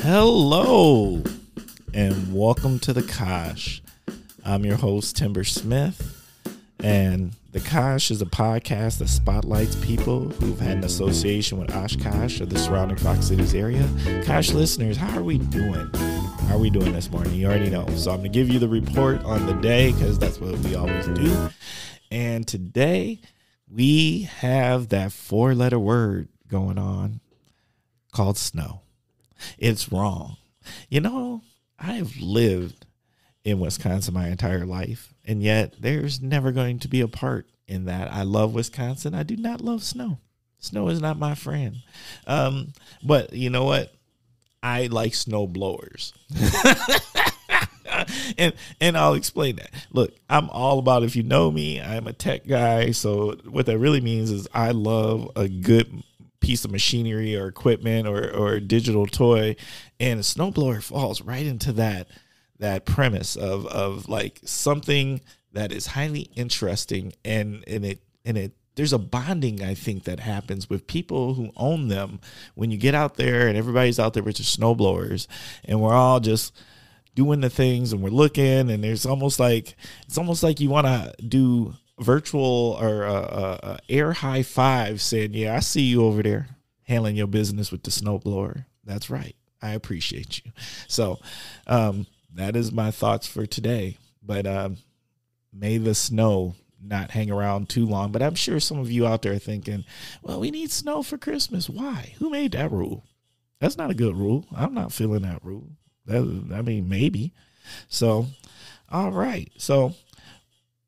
Hello, and welcome to the Kosh. I'm your host, Timber Smith, and the Kosh is a podcast that spotlights people who've had an association with Oshkosh or the surrounding Fox Cities area. Kosh listeners, how are we doing? How are we doing this morning? You already know. So I'm going to give you the report on the day because that's what we always do. And today we have that four-letter word going on called snow. It's wrong. You know, I've lived in Wisconsin my entire life, and yet there's never going to be a part in that. I love Wisconsin. I do not love snow. Snow is not my friend. But you know what? I like snow blowers. and I'll explain that. Look, I'm all about, if you know me, I'm a tech guy. So what that really means is I love a good piece of machinery or equipment or digital toy, and a snowblower falls right into that premise of like something that is highly interesting, and it there's a bonding, I think, that happens with people who own them when you get out there and everybody's out there with their snowblowers and we're all just doing the things and we're looking, and it's almost like you want to do virtual or air high five saying, yeah, I see you over there handling your business with the snowblower. That's right. I appreciate you. So that is my thoughts for today. But may the snow not hang around too long. But I'm sure some of you out there are thinking, well, we need snow for Christmas. Why? Who made that rule? That's not a good rule. I'm not feeling that rule. Maybe. So, all right. So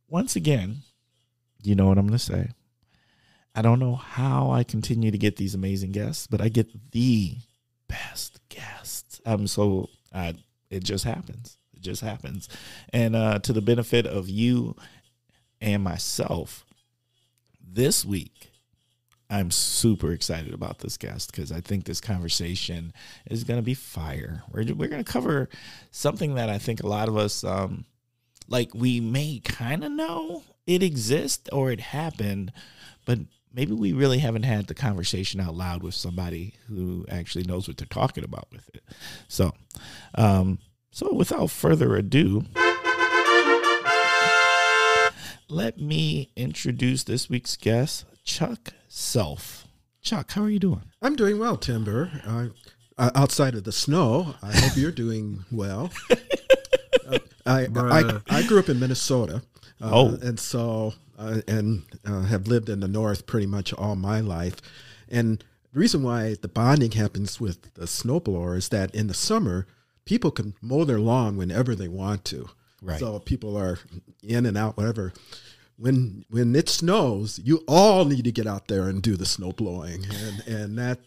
once again, you know what I'm going to say. I don't know how I continue to get these amazing guests, but I get the best guests. It just happens. It just happens. And to the benefit of you and myself, this week, I'm super excited about this guest because I think this conversation is going to be fire. We're going to cover something that I think a lot of us, we may kind of know it exists or it happened, but maybe we really haven't had the conversation out loud with somebody who actually knows what they're talking about with it. So without further ado, let me introduce this week's guest, Chuck Self. Chuck, how are you doing? I'm doing well, Timber. Outside of the snow, I hope you're doing well. I grew up in Minnesota, and so have lived in the north pretty much all my life. And the reason why the bonding happens with the snowblower is that in the summer, people can mow their lawn whenever they want to. Right. So people are in and out, whatever. When it snows, you all need to get out there and do the snow blowing, and that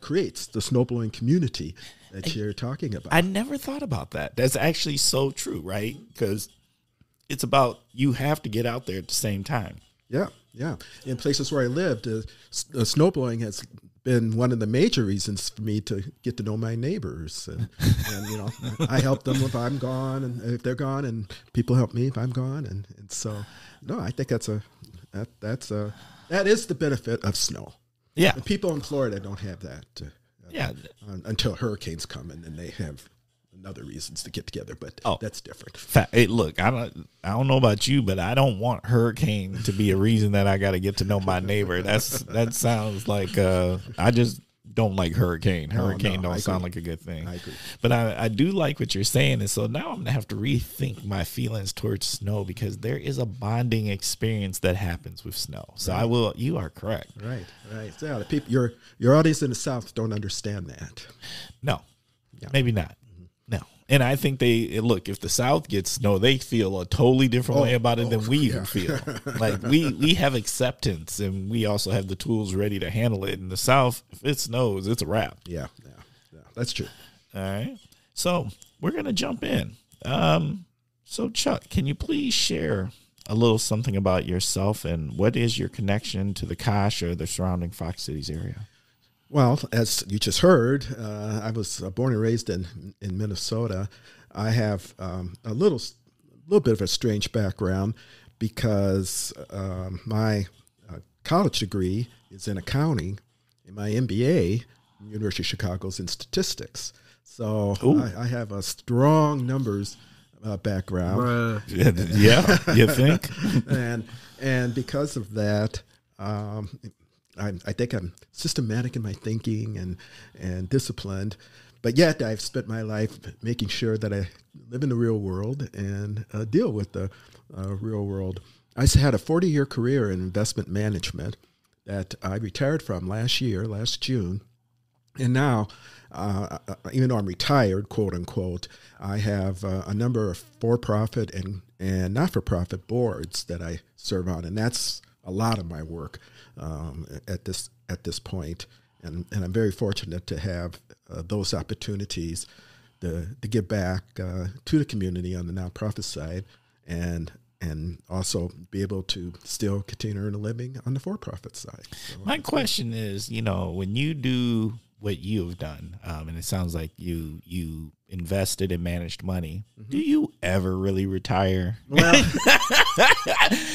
creates the snow blowing community that you're talking about. I never thought about that. That's actually so true, right? Because it's about you have to get out there at the same time. Yeah. In places where I lived, snow blowing has been one of the major reasons for me to get to know my neighbors, and you know, I help them if I'm gone, and if they're gone, and people help me if I'm gone, and so no, I think that is the benefit of snow. Yeah, and people in Florida don't have that. Until hurricanes come, and then they have other reasons to get together, but that's different. Hey, look, I don't know about you, but I don't want hurricane to be a reason that I got to get to know my neighbor. That sounds like I just don't like hurricane. Hurricane don't sound like a good thing. I agree. But I do like what you're saying, and so now I'm gonna have to rethink my feelings towards snow because there is a bonding experience that happens with snow. So right. I will. You are correct. Right. So the people, your audience in the South don't understand that. No, maybe not. No. And I think if the South gets snow, they feel a totally different way about it than we even feel. Like we have acceptance, and we also have the tools ready to handle it. In the South, if it snows, it's a wrap. Yeah, that's true. All right. So we're going to jump in. So Chuck, can you please share a little something about yourself and what is your connection to the Kosh or the surrounding Fox Cities area? Well, as you just heard, I was born and raised in Minnesota. I have a little bit of a strange background because my college degree is in accounting, and my MBA University of Chicago's in statistics. So I have a strong numbers background. Yeah, you think? and because of that, I think I'm systematic in my thinking and disciplined. But yet I've spent my life making sure that I live in the real world and deal with the real world. I had a 40-year career in investment management that I retired from last June. And now, even though I'm retired, quote unquote, I have a number of for-profit and not-for-profit boards that I serve on. And that's a lot of my work at this point. And I'm very fortunate to have those opportunities to give back to the community on the nonprofit side and also be able to still continue to earn a living on the for-profit side. So my question is, when you do what you've done, and it sounds like you invested and managed money, do you ever really retire? Well,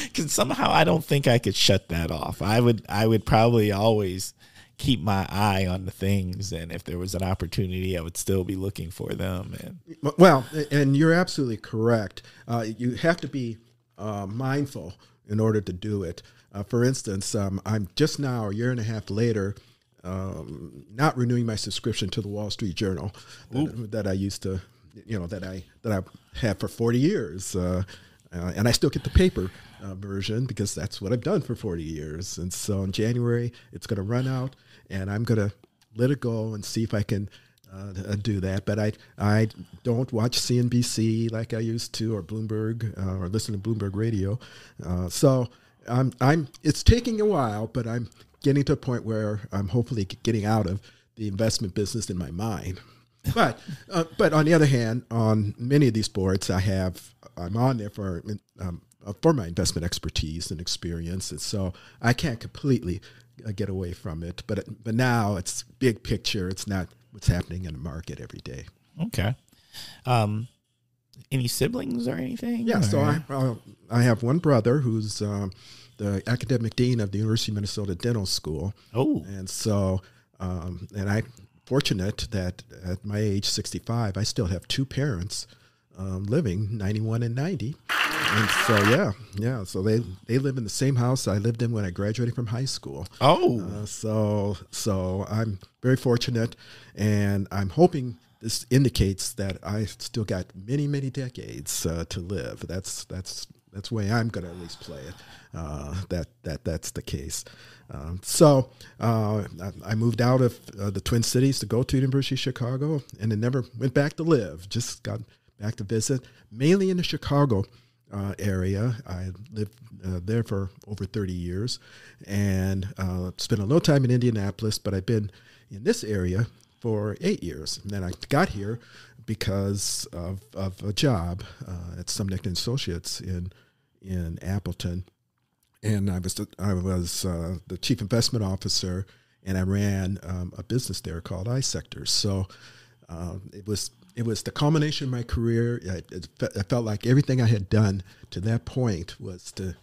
because somehow I don't think I could shut that off. I would probably always keep my eye on the things, and if there was an opportunity, I would still be looking for them. Well, and you're absolutely correct. You have to be mindful in order to do it. For instance, I'm just now, a year and a half later, not renewing my subscription to the Wall Street Journal that I used to, that I had for 40 years. And I still get the paper version because that's what I've done for 40 years. And so in January, it's going to run out, and I'm going to let it go and see if I can do that. But I don't watch CNBC like I used to, or Bloomberg, or listen to Bloomberg radio. So it's taking a while, but I'm getting to a point where I'm hopefully getting out of the investment business in my mind. But on the other hand, on many of these boards, I'm on there for my investment expertise and experience, and so I can't completely get away from it. But now it's big picture. It's not what's happening in the market every day. Okay. Any siblings or anything? Yeah. Or? So I have one brother who's the academic dean of the University of Minnesota Dental School. Oh. And so and I'm fortunate that at my age, 65, I still have two parents living, 91 and 90. And so, yeah. So they live in the same house I lived in when I graduated from high school. Oh. So I'm very fortunate, and I'm hoping this indicates that I still got many, many decades to live. That's the way I'm going to at least play it. That's the case. So I moved out of the Twin Cities to go to the University of Chicago, and then never went back to live. Just got back to visit, mainly in the Chicago area. I lived there for over 30 years, and spent a little time in Indianapolis, but I've been in this area for 8 years. And then I got here because of a job at Sumnick and Associates in Appleton, and I was the chief investment officer, and I ran a business there called iSectors. So it was the culmination of my career. I felt like everything I had done to that point was to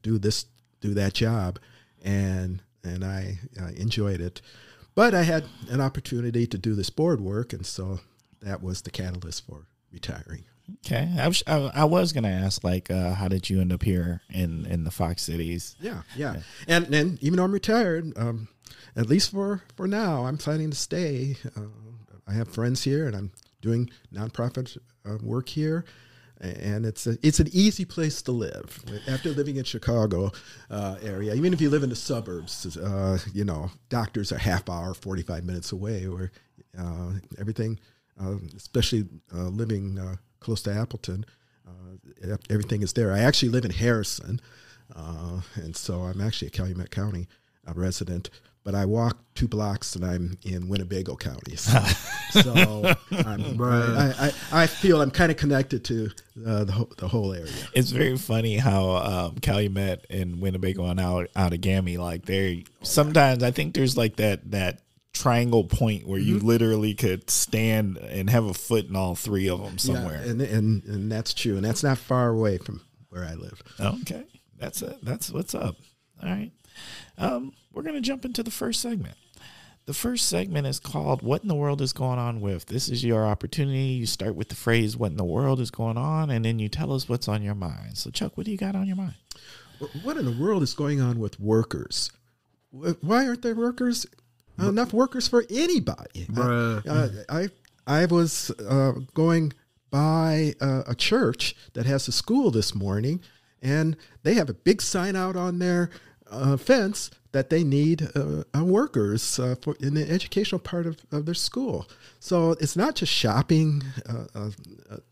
do that job, and I enjoyed it. But I had an opportunity to do this board work, and so that was the catalyst for retiring. Okay, I was gonna ask, how did you end up here in the Fox Cities? Yeah. And even though I'm retired, at least for now, I'm planning to stay. I have friends here, and I'm doing nonprofit work here, and it's an easy place to live. After living in Chicago area, even if you live in the suburbs, doctors are half hour, 45 minutes away, where everything, especially living close to Appleton, everything is there. I actually live in Harrison, and so I'm actually a Calumet County resident, but I walk 2 blocks and I'm in Winnebago County. So I feel I'm kind of connected to the whole area. It's very funny how Calumet and Winnebago and Outagamie, sometimes I think there's that triangle point where you literally could stand and have a foot in all 3 of them somewhere. Yeah, and that's true, and that's not far away from where I live. Okay, that's what's up. All right, we're gonna jump into the first segment. The first segment is called What in the World is Going On With? This is your opportunity. You start with the phrase, what in the world is going on? And then you tell us what's on your mind. So, Chuck, what do you got on your mind? What in the world is going on with workers? Why aren't there workers? Enough workers for anybody. I was going by a church that has a school this morning, and they have a big sign out on their fence that they need workers in the educational part of their school. So it's not just shopping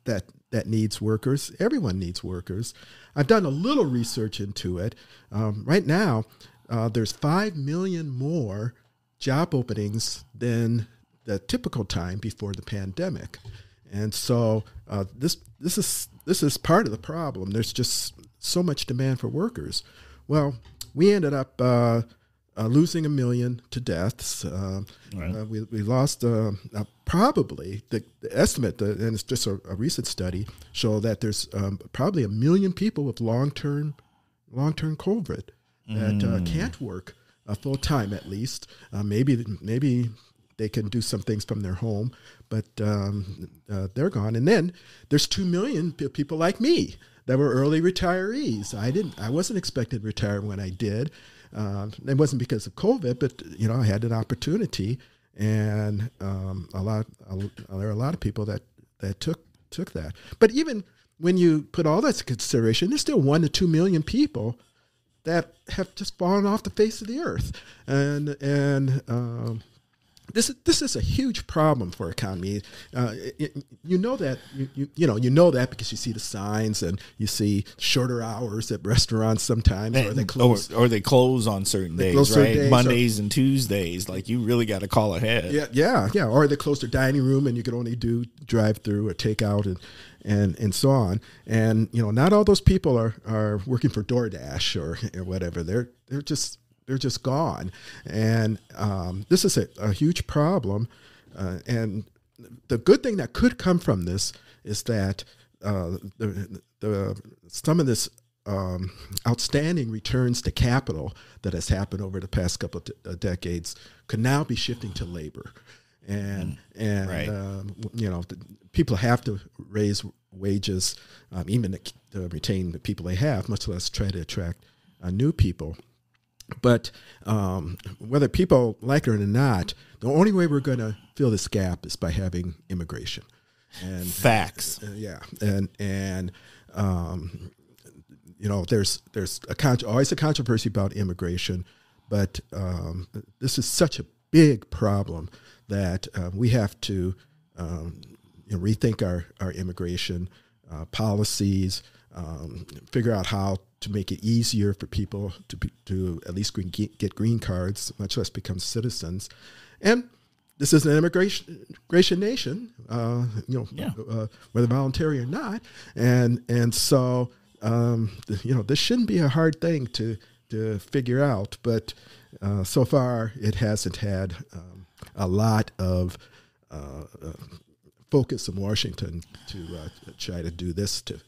that needs workers. Everyone needs workers. I've done a little research into it. Right now, there's 5 million more job openings than the typical time before the pandemic. And so this is part of the problem. There's just so much demand for workers. Well, we ended up losing 1 million to deaths. Right. We lost probably the estimate, and it's just a recent study, show that there's probably 1 million people with long-term COVID that can't work full time at least. Maybe they can do some things from their home, but they're gone. And then there's 2 million people like me that were early retirees. I wasn't expected to retire when I did. It wasn't because of COVID, but I had an opportunity, and there are a lot of people that took that. But even when you put all that into consideration, there's still 1 to 2 million people that have just fallen off the face of the earth, and this is a huge problem for economy. You know that because you see the signs, and you see shorter hours at restaurants sometimes, or they close, or they close on certain days, right? Mondays and Tuesdays, like you really got to call ahead. Yeah. Or they close their dining room, and you can only do drive-through or takeout, and so on. And not all those people are working for DoorDash or whatever. They're just gone. And this is a huge problem. And the good thing that could come from this is that some of this outstanding returns to capital that has happened over the past couple of decades could now be shifting to labor. And right. People have to raise wages, even to retain the people they have, much less try to attract new people. But whether people like it or not, the only way we're going to fill this gap is by having immigration. And facts. There's always a controversy about immigration, but this is such a big problem that we have to rethink our immigration policies, figure out how to make it easier for people to at least get green cards, much less become citizens. And this is an immigration nation, whether voluntary or not. And so, this shouldn't be a hard thing to figure out. But so far, it hasn't had a lot of focus in Washington to try to do this to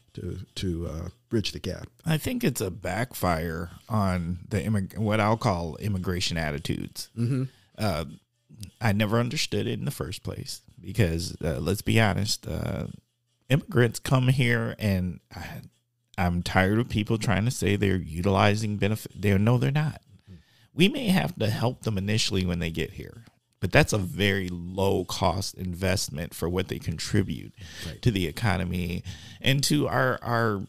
bridge the gap. I think it's a backfire on what I'll call immigration attitudes. Mm-hmm. I never understood it in the first place because let's be honest, immigrants come here, and I'm tired of people trying to say they're utilizing benefit. No, they're not. Mm-hmm. We may have to help them initially when they get here, but that's a very low cost investment for what they contribute to the economy and to our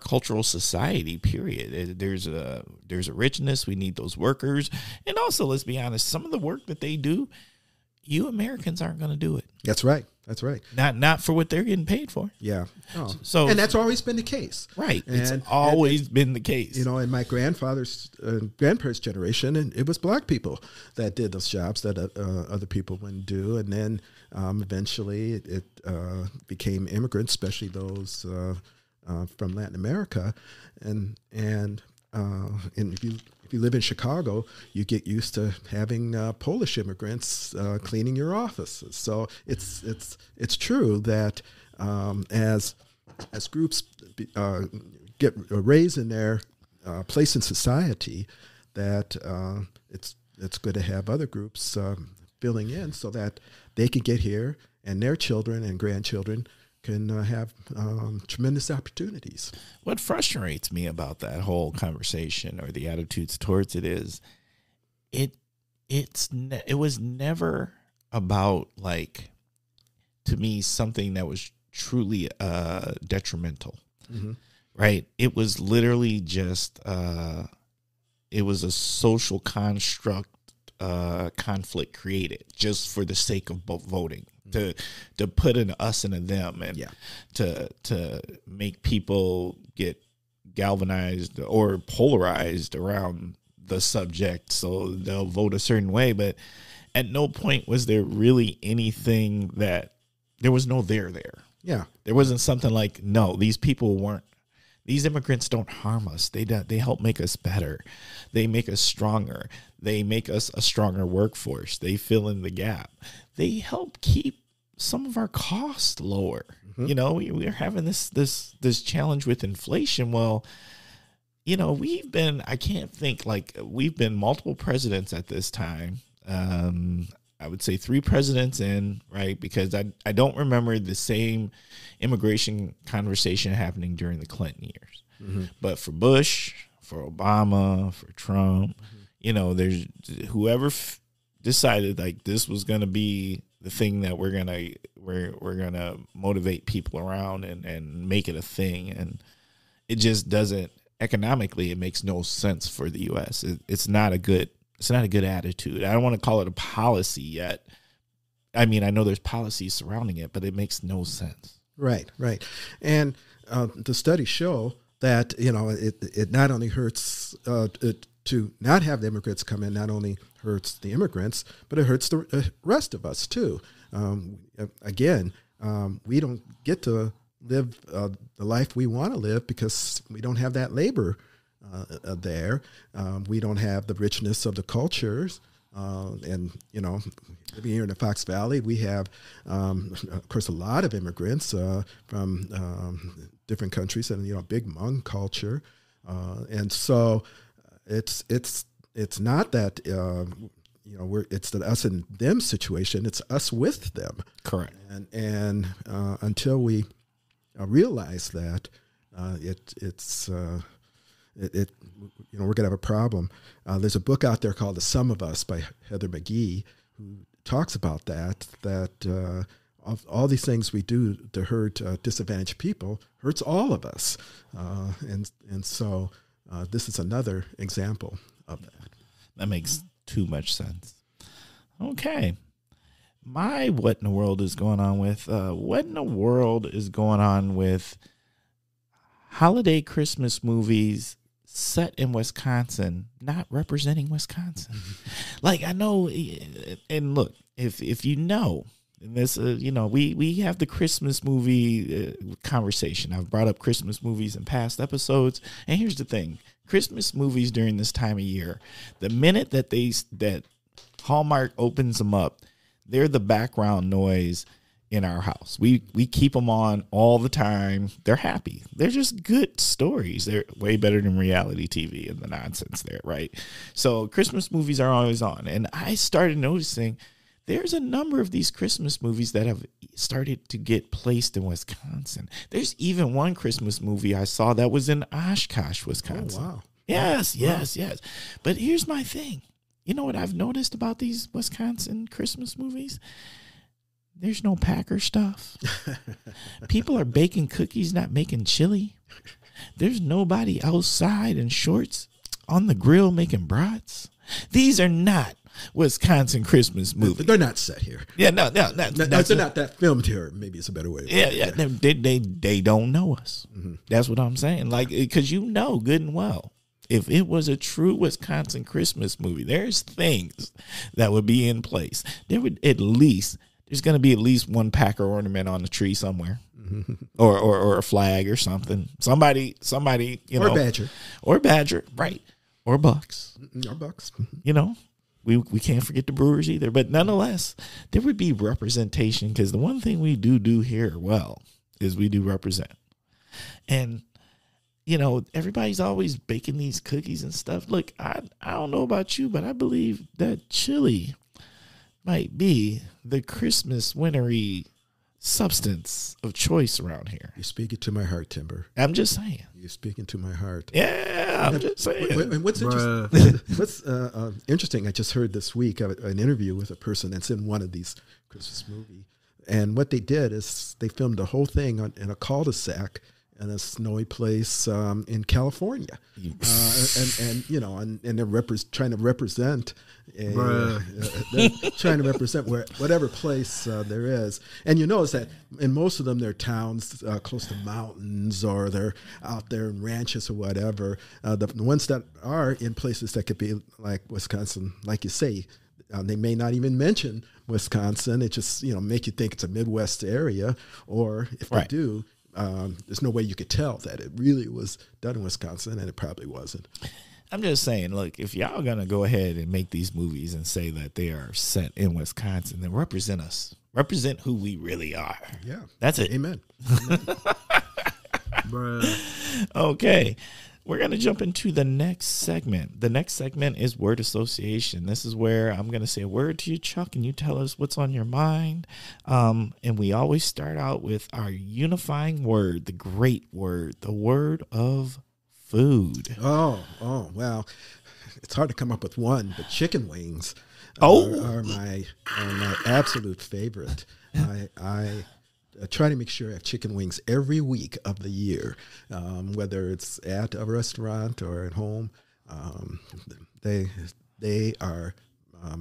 cultural society, period. There's a richness. We need those workers. And also, let's be honest, some of the work that they do, you Americans aren't going to do it. That's right. Not for what they're getting paid for. Yeah. So, and that's always been the case. Right. It's always been the case. In my grandfather's grandparents' generation, and it was black people that did those jobs that other people wouldn't do. And then eventually it became immigrants, especially those from Latin America. And if you live in Chicago, you get used to having Polish immigrants cleaning your offices. So it's true that as groups get a raise in their place in society, that it's good to have other groups filling in so that they can get here and their children and grandchildren can have tremendous opportunities. What frustrates me about that whole conversation or the attitudes towards it is it was never about, like, to me, something that was truly detrimental, right? It was literally just it was a social construct conflict created just for the sake of voting, to put an us and a them, and to make people get galvanized or polarized around the subject so they'll vote a certain way. But at no point was there really anything that there was no there. Yeah. There wasn't something like, no, these immigrants don't harm us. They help make us better. They make us stronger. They make us a stronger workforce. They fill in the gap. They help keep some of our costs lower. You know, we're having this challenge with inflation. Well, you know, we've been multiple presidents at this time. I would say 3 presidents in, right? Because I don't remember the same immigration conversation happening during the Clinton years. But for Bush, for Obama, for Trump, you know, there's whoever decided like this was going to be the thing that we're gonna motivate people around and make it a thing, and it just doesn't economically. It makes no sense for the U.S. It's not a good attitude. I don't want to call it a policy yet. I mean, I know there's policies surrounding it, but it makes no sense. Right. And the studies show that, you know, it not only hurts to not have the immigrants come in, not only hurts the immigrants, but it hurts the rest of us too. Again, we don't get to live the life we want to live because we don't have that labor there. We don't have the richness of the cultures. And, you know, living here in the Fox Valley, we have, of course, a lot of immigrants from different countries and, you know, big Hmong culture. And so it's not that, you know, it's the us and them situation. It's us with them. Correct. And until we realize that, you know, we're going to have a problem. There's a book out there called The Sum of Us by Heather McGhee, who talks about that all these things we do to hurt disadvantaged people hurts all of us. And so this is another example of that. That makes too much sense. Okay. What in the world is going on with holiday Christmas movies set in Wisconsin, not representing Wisconsin? Like, I know, and look, if you know, this, you know, we have the Christmas movie conversation. I've brought up Christmas movies in past episodes, and here's the thing: Christmas movies during this time of year, the minute that Hallmark opens them up, they're the background noise in our house. We keep them on all the time. They're happy. They're just good stories. They're way better than reality TV and the nonsense there, right? So Christmas movies are always on. And I started noticing there's a number of these Christmas movies that have started to get placed in Wisconsin. There's even one Christmas movie I saw that was in Oshkosh, Wisconsin. Oh, wow. Yes. But here's my thing. You know what I've noticed about these Wisconsin Christmas movies? There's no Packer stuff. People are baking cookies, not making chili. There's nobody outside in shorts on the grill making brats. These are not Wisconsin Christmas movies. They're not set here. Yeah, no. They're not that filmed here. Maybe it's a better way. Yeah. They don't know us. Mm-hmm. That's what I'm saying. Like, because you know good and well, if it was a true Wisconsin Christmas movie, there's things that would be in place. There's going to be at least one Packer ornament on the tree somewhere, mm-hmm. or a flag or something. Somebody, you know, or Badger, right? Or Bucks. You know, we can't forget the Brewers either. But nonetheless, there would be representation, because the one thing we do here well is we do represent. And everybody's always baking these cookies and stuff. Look, I don't know about you, but I believe that chili might be the Christmas wintry substance of choice around here. You're speaking to my heart, Timber. I'm just saying. You're speaking to my heart. Yeah, I'm just saying. And what's interesting, I just heard this week an interview with a person that's in one of these Christmas movies. And what they did is they filmed the whole thing in a cul-de-sac in a snowy place in California, and they're trying to represent whatever place there is. And you notice that in most of them, they're towns close to mountains, or they're out there in ranches or whatever. The ones that are in places that could be like Wisconsin, like you say, they may not even mention Wisconsin. It just make you think it's a Midwest area, or if they do. There's no way you could tell that it really was done in Wisconsin, and it probably wasn't. I'm just saying, look, if y'all going to go ahead and make these movies and say that they are set in Wisconsin, then represent us. Represent who we really are. Yeah. That's it. Amen. Okay. We're going to jump into the next segment. The next segment is word association. This is where I'm going to say a word to you, Chuck, and you tell us what's on your mind. And we always start out with our unifying word, the great word, the word of food. Oh, well, it's hard to come up with one, but chicken wings are my absolute favorite. I try to make sure I have chicken wings every week of the year, whether it's at a restaurant or at home. They are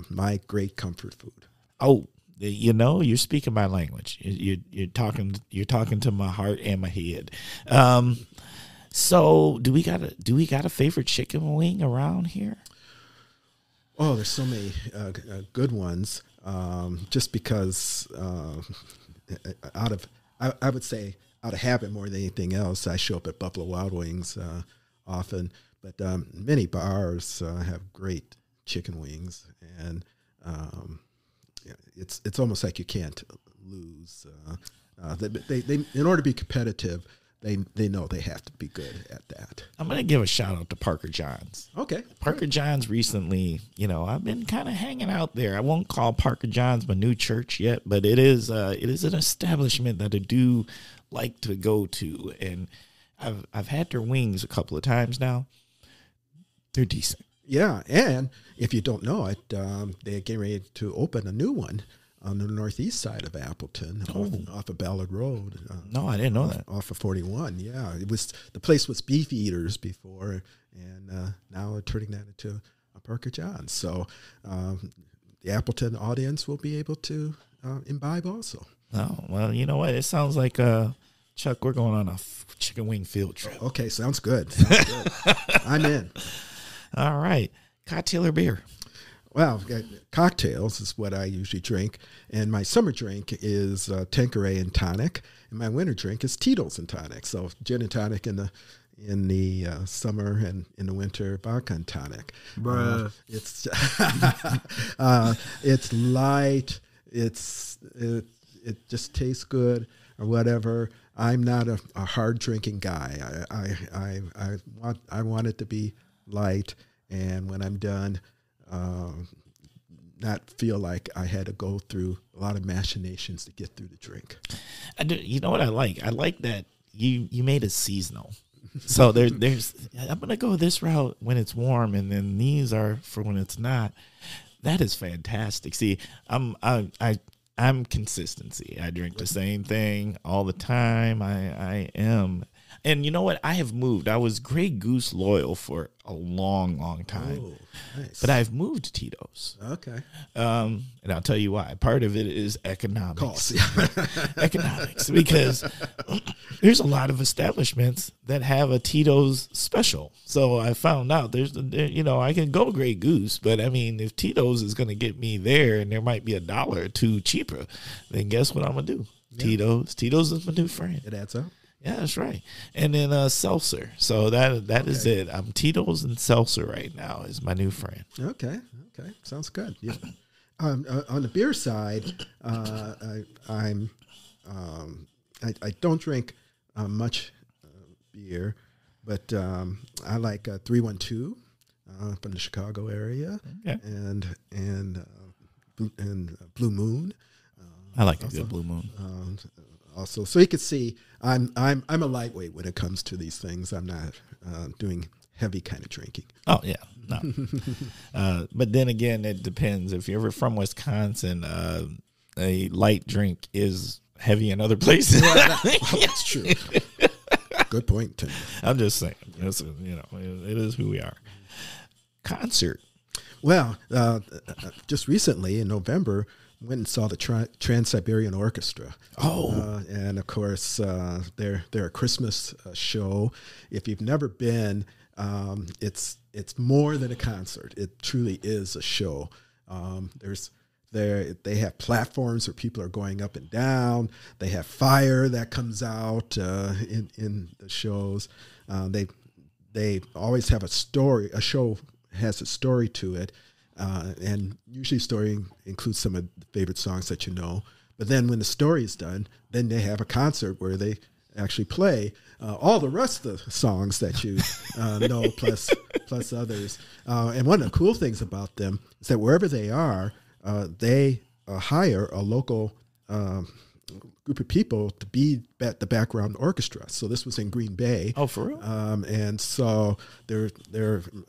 my great comfort food. Oh, you're speaking my language. You're talking to my heart and my head. So do we got a favorite chicken wing around here? Oh, there's so many good ones. Just because. I would say out of habit more than anything else, I show up at Buffalo Wild Wings often, but many bars have great chicken wings, and it's almost like you can't lose. They in order to be competitive, they know they have to be good at that. I'm going to give a shout out to Parker John's. Okay. Parker John's recently, I've been kind of hanging out there. I won't call Parker John's my new church yet, but it is an establishment that I do like to go to. And I've had their wings a couple of times now. They're decent. Yeah. And if you don't know it, they're getting ready to open a new one on the northeast side of Appleton, off of Ballard Road. No, I didn't know that. Off of 41, yeah. The place was Beef Eaters before, and now they're turning that into a Parker John's. So the Appleton audience will be able to imbibe also. Oh, well, you know what? It sounds like, Chuck, we're going on a chicken wing field trip. Okay, sounds good. I'm in. All right. Cocktail or beer? Well, cocktails is what I usually drink, and my summer drink is Tanqueray and tonic, and my winter drink is Tito's and tonic. So gin and tonic in the summer, and in the winter vodka and tonic. It's it's light. It just tastes good or whatever. I'm not a hard drinking guy. I want it to be light, and when I'm done, not feel like I had to go through a lot of machinations to get through the drink. I do. You know what I like? I like that you made it seasonal. So there's I'm gonna go this route when it's warm, and then these are for when it's not. That is fantastic. See, I'm consistency. I drink the same thing all the time. I am. And you know what? I have moved. I was Grey Goose loyal for a long, long time. Oh, nice. But I've moved to Tito's. Okay. And I'll tell you why. Part of it is economics. Cost. Economics. Because there's a lot of establishments that have a Tito's special. So I found out I can go Grey Goose, but I mean, if Tito's is going to get me there and there might be $1 or $2 cheaper, then guess what I'm going to do? Yeah. Tito's is my new friend. It adds up. Yeah, that's right. And then seltzer. So that is it. I'm Tito's and seltzer right now is my new friend. Okay. Sounds good. Yeah. On the beer side, I don't drink much beer, but I like 312 up in the Chicago area, and Blue Moon. I like a good Blue Moon. Also, so you can see I'm a lightweight when it comes to these things. I'm not doing heavy kind of drinking. Oh yeah, no. But then again, it depends. If you're ever from Wisconsin, a light drink is heavy in other places. That's true. Good point, Tim. I'm just saying. It's, it is who we are. Concert. Well, just recently in November, went and saw the Trans-Siberian Orchestra. Oh. And of course, they're a Christmas show. If you've never been, it's more than a concert. It truly is a show. They have platforms where people are going up and down. They have fire that comes out in the shows. They always have a story. A show has a story to it. And usually story includes some of the favorite songs that you know. But then when the story is done, then they have a concert where they actually play all the rest of the songs that you know, plus others. And one of the cool things about them is that wherever they are, they hire a local group of people to be at the background orchestra. So this was in Green Bay. Oh, for real? And so there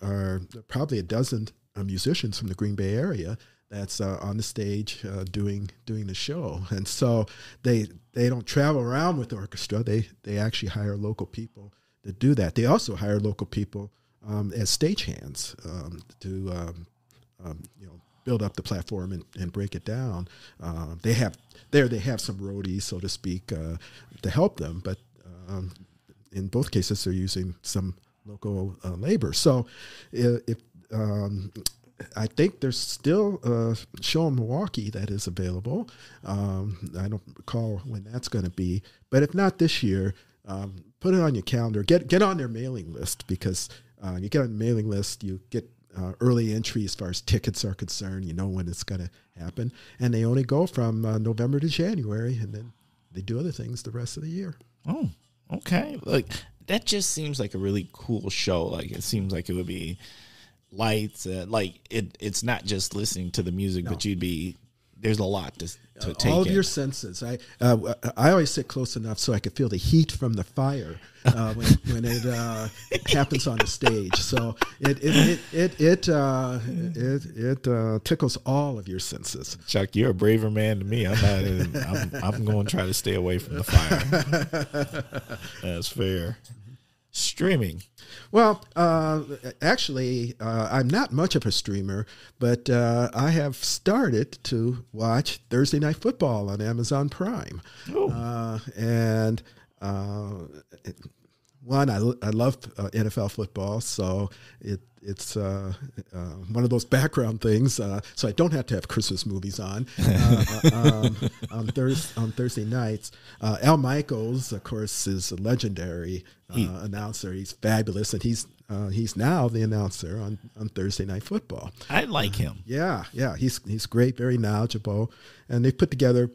are probably a dozen musicians from the Green Bay area that's on the stage doing the show. And so they don't travel around with the orchestra. They actually hire local people to do that. They also hire local people as stagehands to build up the platform and break it down. They have some roadies, so to speak, to help them, but in both cases they're using some local labor. So if I think there's still a show in Milwaukee that is available. I don't recall when that's going to be, but if not this year, put it on your calendar. Get on their mailing list, because you get on the mailing list, you get early entry as far as tickets are concerned. You know when it's going to happen, and they only go from November to January, and then they do other things the rest of the year. Oh, okay. Like that just seems like a really cool show. Like it seems like it would be lights, like it's not just listening to the music, but there's a lot to take all of in. your senses. I always sit close enough so I could feel the heat from the fire when it happens on the stage. So it tickles all of your senses. Chuck, you're a braver man than me. I'm going to try to stay away from the fire. That's fair. Streaming. Well, actually, I'm not much of a streamer, but I have started to watch Thursday Night Football on Amazon Prime. And one, I love NFL football, so it's one of those background things, so I don't have to have Christmas movies on Thursday nights. Al Michaels, of course, is a legendary announcer. He's fabulous, and he's now the announcer on Thursday Night Football. I like him. Yeah, he's great, very knowledgeable, and they've put together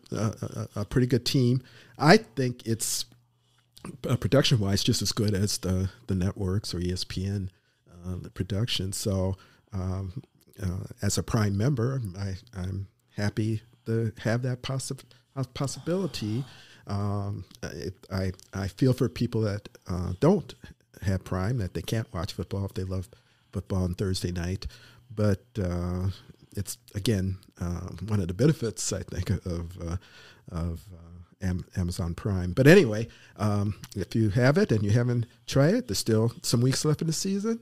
a pretty good team. I think it's production-wise just as good as the networks or ESPN. The production. So as a Prime member, I'm happy to have that possibility. I feel for people that don't have Prime, that they can't watch football if they love football on Thursday night. But it's, again, one of the benefits, I think, of Amazon Prime. But anyway, if you have it and you haven't tried it, there's still some weeks left in the season.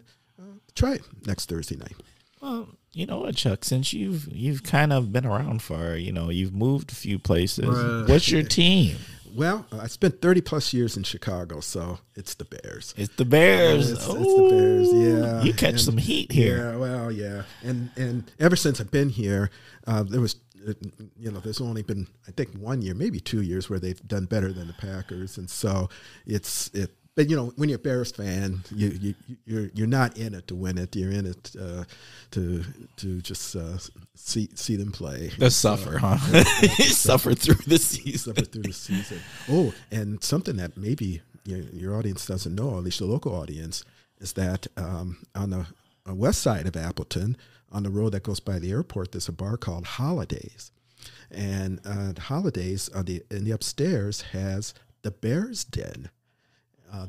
Try it next Thursday night. Well, you know what, Chuck? Since you've kind of been around for, you've moved a few places. What's your team? Well, I spent 30 plus years in Chicago, so it's the Bears. It's the Bears. It's the Bears. Yeah, you catch some heat here. Yeah, well, yeah, and ever since I've been here, there's only been, I think, 1 year, maybe 2 years, where they've done better than the Packers, and so But when you're a Bears fan, you're not in it to win it. You're in it to just see them play. To suffer, huh? Suffer through the season. Suffer through the season. Oh, and something that maybe your audience doesn't know, at least the local audience, is that on the west side of Appleton, on the road that goes by the airport, there's a bar called Holidays. And Holidays in the upstairs has the Bear's Den.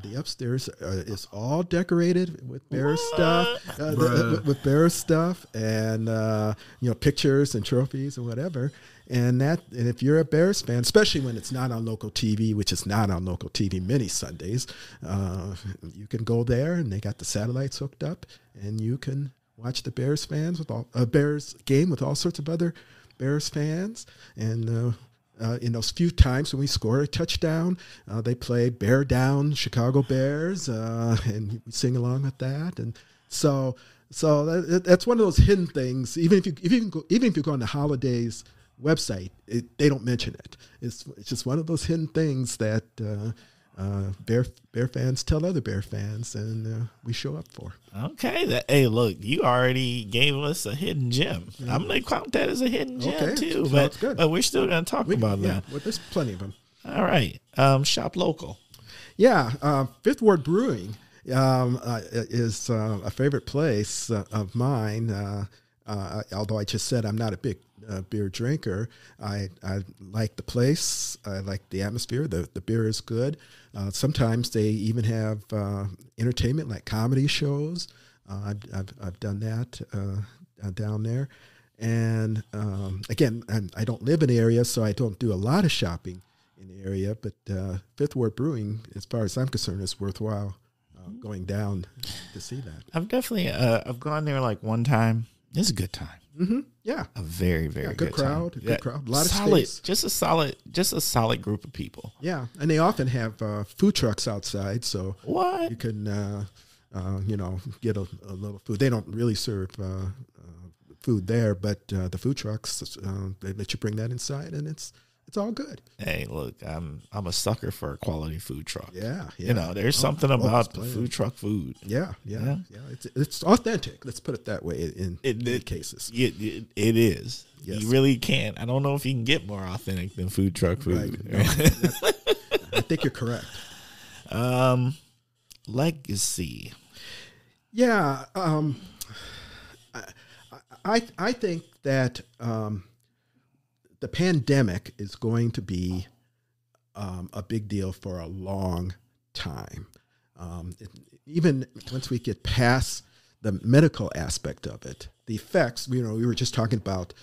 The upstairs is all decorated with bear stuff, with bear stuff, and pictures and trophies and whatever. And if you're a Bears fan, especially when it's not on local TV, which is not on local TV many Sundays, you can go there, and they got the satellites hooked up, and you can watch the Bears Bears game with all sorts of other Bears fans. And in those few times when we score a touchdown, they play Bear Down, Chicago Bears, and we sing along with that. And so that's one of those hidden things. Even if you go on the Holidays website, they don't mention it. It's just one of those hidden things that Bear fans tell other Bear fans, and we show up for. Okay. Hey, look, you already gave us a hidden gem. Mm-hmm. I'm going to count that as a hidden gem, too. But we're still going to talk about that. Well, there's plenty of them. All right. Shop local. Yeah. Fifth Ward Brewing is a favorite place of mine. Although I just said I'm not a big beer drinker, I like the place. I like the atmosphere. The beer is good. Sometimes they even have entertainment like comedy shows. I've done that down there. And again, I don't live in the area, so I don't do a lot of shopping in the area. But Fifth Ward Brewing, as far as I'm concerned, is worthwhile going down to see that. I've definitely I've gone there like one time. It's a good time. Mm-hmm. Yeah, a very, very good crowd. Time. Good crowd. A lot solid, of space. Just a solid group of people. Yeah, and they often have food trucks outside, so what you can get a little food. They don't really serve food there, but the food trucks they let you bring that inside, and it's all good. Hey, look, I'm a sucker for a quality food truck. Yeah. There's something about the food truck food. Yeah. It's authentic. Let's put it that way. In many cases, it is. Yes. You really can't. I don't know if you can get more authentic than food truck food. Right. No, I think you're correct. Legacy. Yeah. I think that. The pandemic is going to be a big deal for a long time. Even once we get past the medical aspect of it, the effects, we were just talking about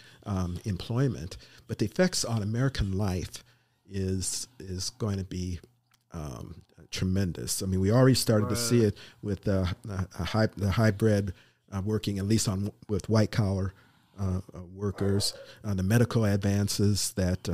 employment, but the effects on American life is going to be tremendous. I mean, we already started to see it with the hybrid working, at least with white collar workers, the medical advances that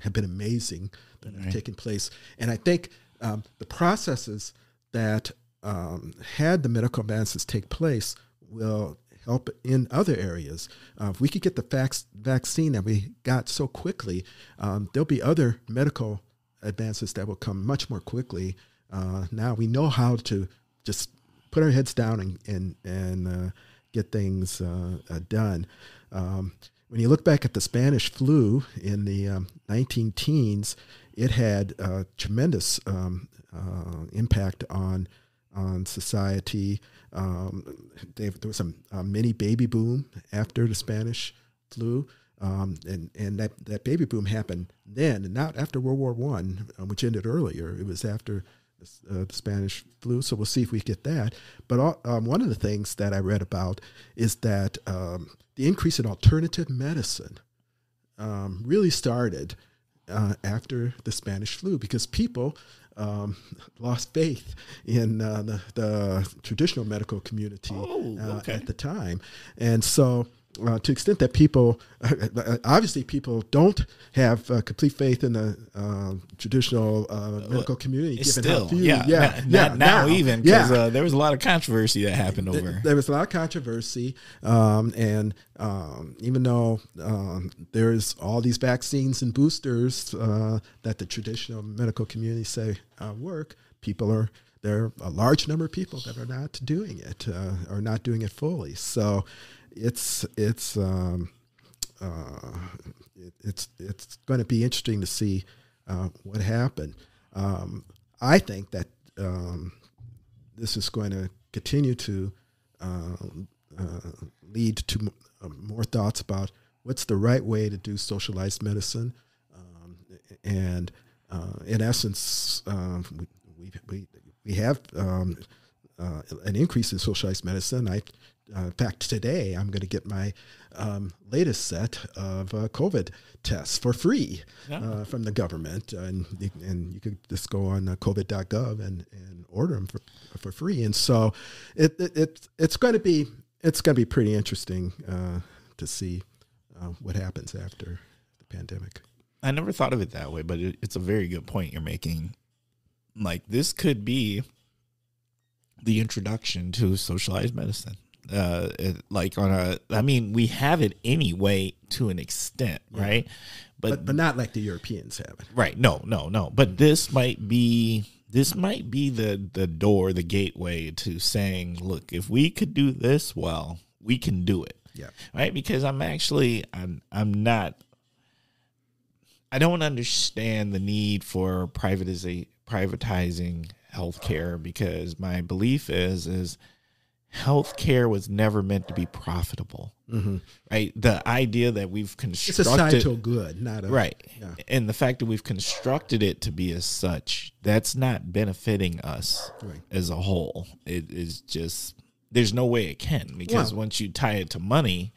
have been amazing that have taken place. And I think the processes that had the medical advances take place will help in other areas. If we could get the vaccine that we got so quickly, there'll be other medical advances that will come much more quickly. Now we know how to just put our heads down and get things done. When you look back at the Spanish flu in the 19-teens, it had a tremendous impact on society. There was a mini baby boom after the Spanish flu, and that baby boom happened then, and not after World War I, which ended earlier. It was after the Spanish flu, so we'll see if we get that. But one of the things that I read about is that the increase in alternative medicine really started after the Spanish flu, because people lost faith in the traditional medical community at the time. And so to the extent that people, obviously people don't have complete faith in the traditional medical community. Given still, now even, because there was a lot of controversy that happened over. There was a lot of controversy, and even though there's all these vaccines and boosters that the traditional medical community say work, there are a large number of people that are not doing it, or not doing it fully. So it's going to be interesting to see what happened. I think that this is going to continue to lead to more thoughts about what's the right way to do socialized medicine, and in essence, we have an increase in socialized medicine. In fact, today I'm going to get my latest set of COVID tests for free from the government, and you could just go on covid.gov and order them for free. And so it's going to be pretty interesting to see what happens after the pandemic. I never thought of it that way, but it's a very good point you're making. Like, this could be the introduction to socialized medicine. We have it anyway to an extent, right? But not like the Europeans have it. Right. No. But this might be the door, the gateway to saying, look, if we could do this well, we can do it. Yeah. Right? Because I don't understand the need for privatizing healthcare, because my belief is healthcare was never meant to be profitable. Mm-hmm. Right? The idea that we've constructed, it's a societal good, not a right. Yeah. And the fact that we've constructed it to be as such, that's not benefiting us as a whole. It is just, there's no way it can, because once you tie it to money,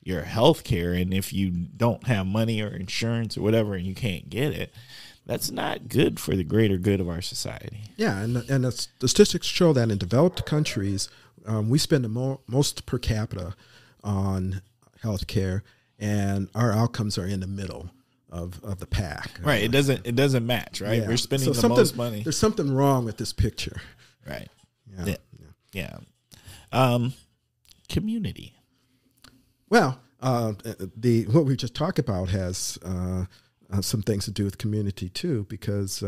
your health care, and if you don't have money or insurance or whatever and you can't get it, that's not good for the greater good of our society. Yeah, and the statistics show that in developed countries, we spend the most per capita on health care, and our outcomes are in the middle of the pack. Right, it doesn't match, right? Yeah. We're spending the most money. There's something wrong with this picture. Right. Yeah. Community. Well, what we just talked about has some things to do with community too, because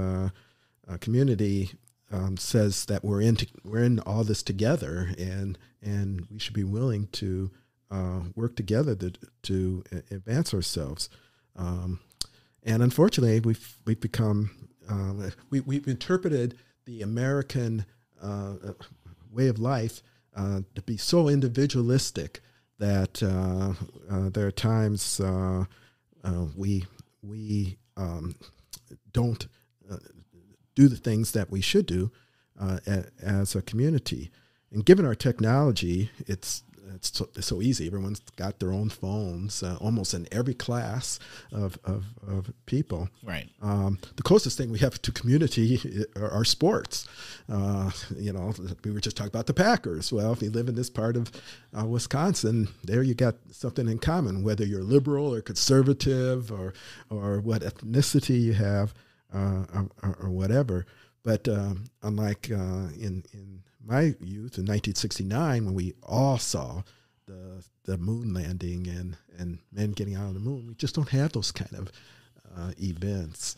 community says that we're in all this together, and we should be willing to work together to advance ourselves. And unfortunately, we've become we've interpreted the American way of life to be so individualistic that there are times we don't do the things that we should do as a community. And given our technology, it's so easy. Everyone's got their own phones, almost in every class of people. Right. The closest thing we have to community are sports. We were just talking about the Packers. Well, if you live in this part of Wisconsin, there you got something in common, whether you're liberal or conservative or what ethnicity you have or whatever. But unlike in my youth in 1969, when we all saw the moon landing and men getting out on the moon, we just don't have those kind of events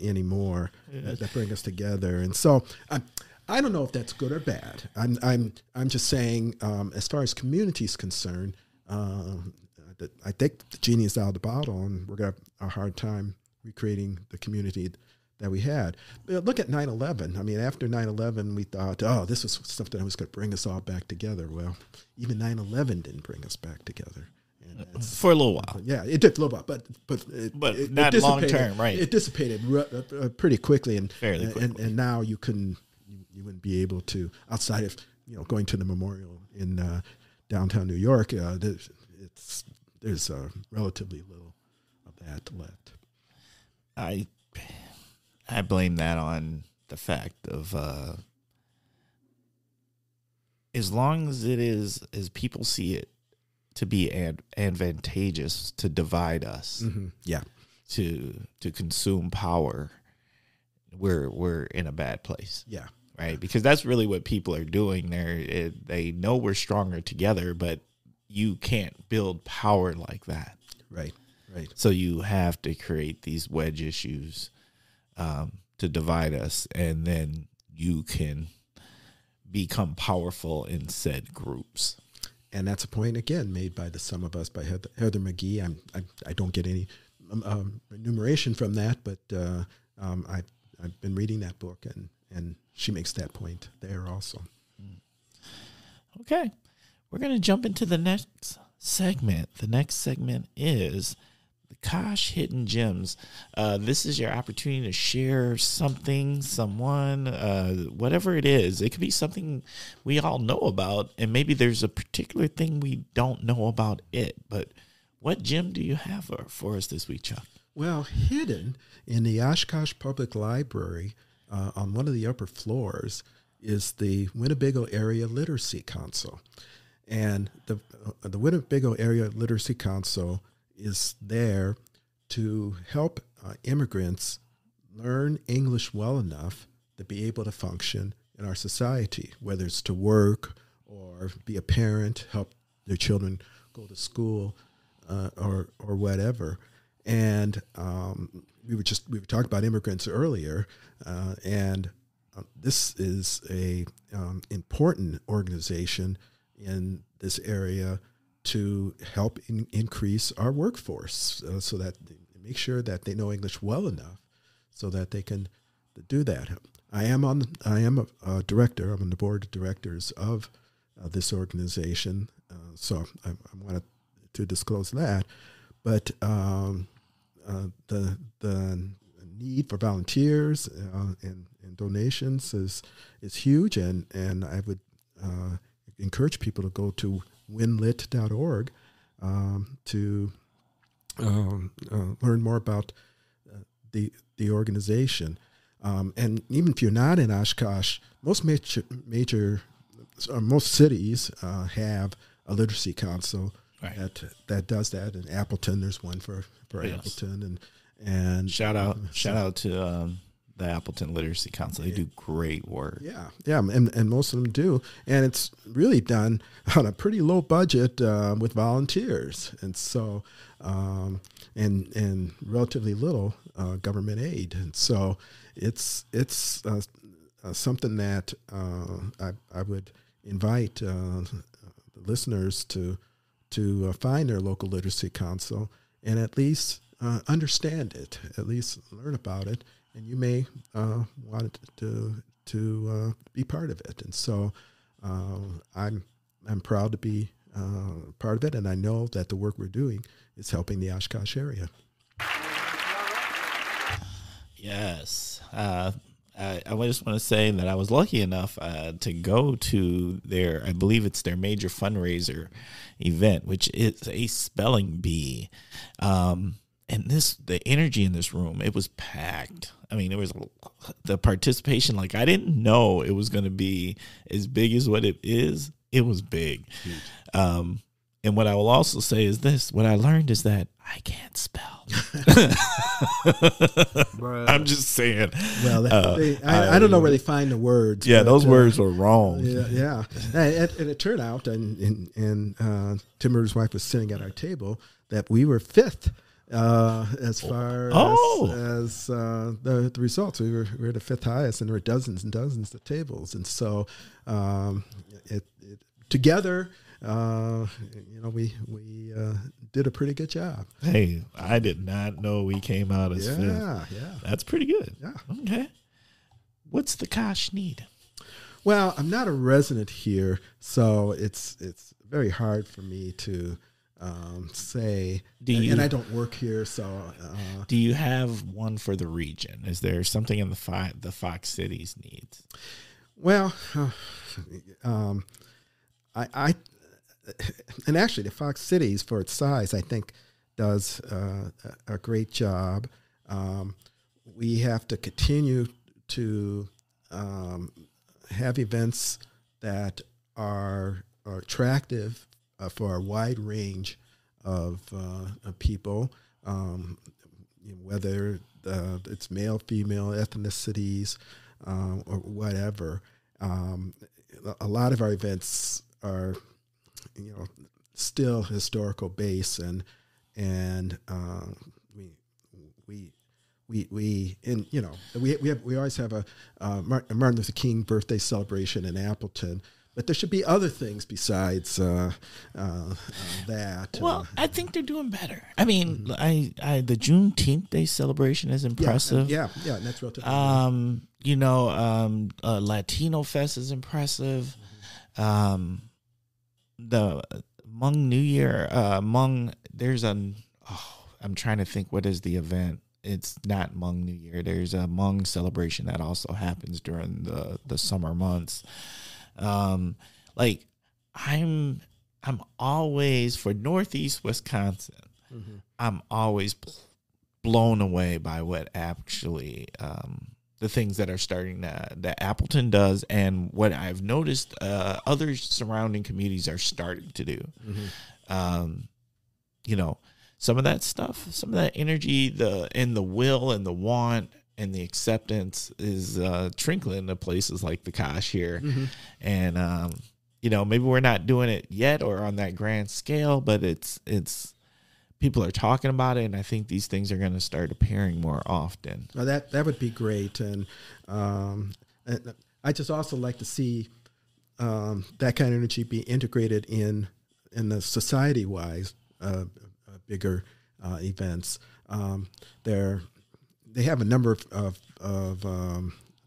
anymore that bring us together. And so I don't know if that's good or bad. I'm just saying, as far as community is concerned, I think the genie is out of the bottle, and we're going to have a hard time recreating the community that we had. Look at 9/11. I mean, after 9/11, we thought, this was something that was going to bring us all back together. Well, even 9/11 didn't bring us back together. And for a little while. Yeah, it did for a little while, but it not long term, right? It dissipated pretty quickly, and fairly quickly. And now you wouldn't be able to, outside of going to the memorial in downtown New York. There's relatively little of that left. I blame that on the fact of as long as it is, as people see it to be advantageous to divide us, to consume power, we're in a bad place. Yeah. Right? Because that's really what people are doing there. They know we're stronger together, but you can't build power like that. Right. So you have to create these wedge issues to divide us, and then you can become powerful in said groups. And that's a point, again, made by the Sum of Us by Heather McGhee. I don't get any enumeration from that, but I've been reading that book, and she makes that point there also. Okay, we're going to jump into the next segment. The next segment is the Kosh Hidden Gems. This is your opportunity to share something, someone, whatever it is. It could be something we all know about, and maybe there's a particular thing we don't know about it. But what gem do you have for us this week, Chuck? Well, hidden in the Oshkosh Public Library on one of the upper floors is the Winnebago Area Literacy Council. And the Winnebago Area Literacy Council is there to help immigrants learn English well enough to be able to function in our society, whether it's to work or be a parent, help their children go to school, or whatever. And we were talking about immigrants earlier, and this is a important organization in this area to help increase our workforce, so that make sure that they know English well enough so that they can do that. I am a director. I'm on the board of directors of this organization, so I wanted to disclose that. But the need for volunteers and donations is huge, and I would encourage people to go to winlit.org to learn more about the organization. And even if you're not in Oshkosh, most most cities have a literacy council. Right. That does that. In Appleton, there's one for yes. Appleton, and shout out to the Appleton Literacy Council. They do great work. Yeah, and most of them do, and it's really done on a pretty low budget with volunteers, and so and relatively little government aid, and so it's something that I would invite the listeners to find their local literacy council and at least understand it, at least learn about it, and you may want to be part of it. And so I'm proud to be part of it, and I know that the work we're doing is helping the Oshkosh area. Yes. I just want to say that I was lucky enough to go to I believe it's their major fundraiser event, which is a spelling bee. And the energy in this room, it was packed. I mean, it was the participation. Like, I didn't know it was going to be as big as what it is. It was big. And what I will also say is this: what I learned is that I can't spell. I'm just saying. Well, I don't know where they find the words. Yeah, those words were wrong. Yeah. And it turned out, and Tim Murder's wife was sitting at our table, that we were fifth as far as the results. We were the fifth highest, and there were dozens and dozens of tables. And so together, we did a pretty good job. Hey, I did not know we came out as fifth. Yeah. That's pretty good. Yeah. Okay. What's the Kosh need? Well, I'm not a resident here, so it's very hard for me to say. And I don't work here, so. Do you have one for the region? Is there something in the Fox Cities needs? Well, and actually, the Fox Cities, for its size, I think, does a great job. We have to continue to have events that are attractive for a wide range of people, whether it's male, female, ethnicities, or whatever. A lot of our events are still historical base, and we always have a Martin Luther King birthday celebration in Appleton, But there should be other things besides that. Well, I think they're doing better. I mean, the Juneteenth Day celebration is impressive. Yeah, and that's relatively. Latino Fest is impressive. The Hmong New Year, I'm trying to think, what is the event? It's not Hmong New Year. There's a Hmong celebration that also happens during the summer months. I'm always, for Northeast Wisconsin, I'm always blown away by what actually the things that are starting that Appleton does, and what I've noticed other surrounding communities are starting to do. Some of that stuff, some of that energy, the will and the want and the acceptance is trickling into places like the Kosh here. And, maybe we're not doing it yet or on that grand scale, but it's people are talking about it. And I think these things are going to start appearing more often. Well, that would be great. And I just also like to see that kind of energy be integrated in the society-wise bigger events. They have a number of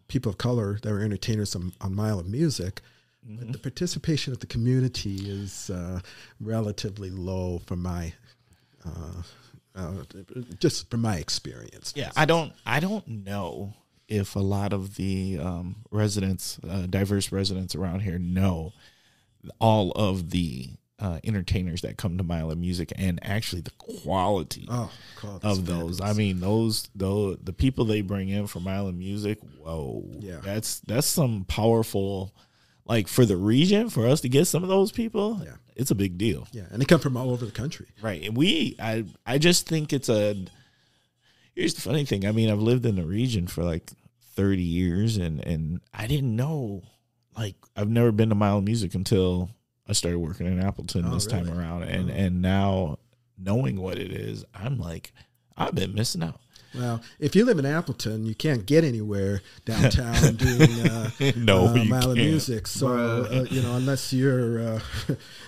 people of color that are entertainers on Mile of Music. But the participation of the community is relatively low from my just from my experience. Yeah, I don't know if a lot of the residents, diverse residents around here, know all of the entertainers that come to Mile of Music, and actually the quality of those. I mean, the people they bring in for Mile of Music. Whoa, yeah, that's some powerful. Like, for the region, for us to get some of those people, it's a big deal. Yeah, and they come from all over the country. Right, and I just think here's the funny thing. I mean, I've lived in the region for like 30 years, and I didn't know, like, I've never been to Mile of Music until I started working in Appleton time around, and now knowing what it is, I'm like, I've been missing out. Well, if you live in Appleton, you can't get anywhere downtown doing Mile of Music. So unless you're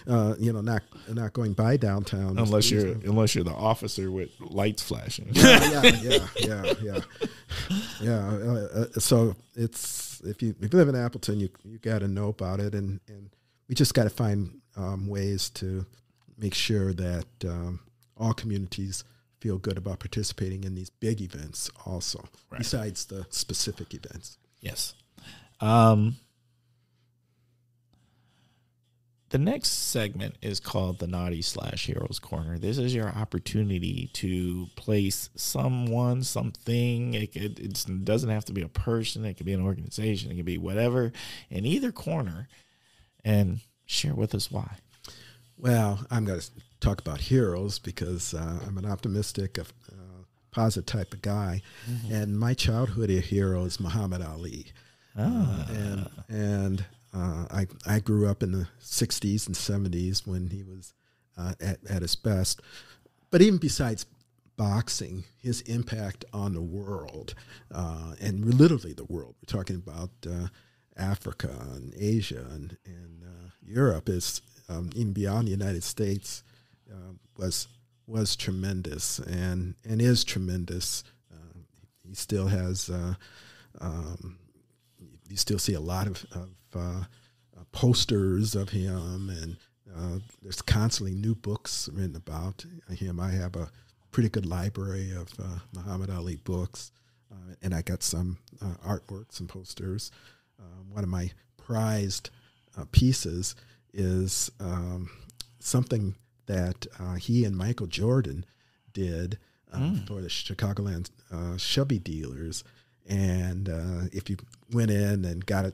not going by downtown, unless you're the officer with lights flashing. So it's if you live in Appleton, you got to know about it, and we just got to find ways to make sure that all communities feel good about participating in these big events also, besides the specific events. Yes. The next segment is called the Naughty/Heroes Corner. This is your opportunity to place someone, something. It doesn't have to be a person. It could be an organization. It could be whatever, in either corner, and share with us why. Well, I'm going to talk about heroes because I'm an optimistic, positive type of guy, and my childhood hero is Muhammad Ali. And I grew up in the 60s and 70s when he was at his best. But even besides boxing, his impact on the world, and literally the world, we're talking about Africa and Asia and Europe, is even beyond the United States, was tremendous and is tremendous. He still has you still see a lot of posters of him, and there's constantly new books written about him. I have a pretty good library of Muhammad Ali books, and I got some artwork, some posters. One of my prized pieces is something that he and Michael Jordan did for the Chicagoland Chubby dealers. And if you went in and got a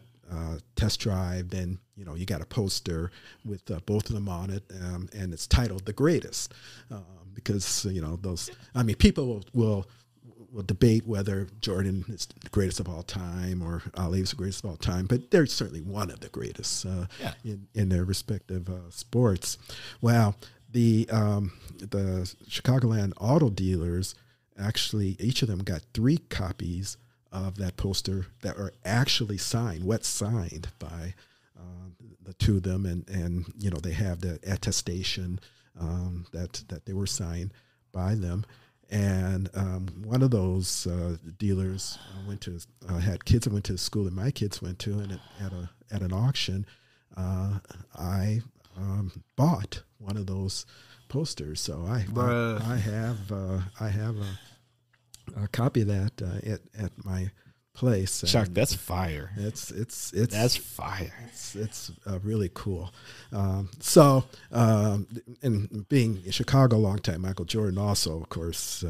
test drive, then you got a poster with both of them on it, and it's titled "The Greatest," because those. I mean, people will debate whether Jordan is the greatest of all time or Ali is the greatest of all time, but they're certainly one of the greatest in their respective sports. Well, the Chicagoland auto dealers, actually, each of them got 3 copies of that poster that are actually signed, wet signed by to them, and they have the attestation that they were signed by them. And one of those dealers had kids that went to the school that my kids went to, and at an auction, I bought one of those posters. So I have a copy of that at my place. Chuck, that's fire. That's fire. It's really cool. And being in Chicago a long time, Michael Jordan also, of course,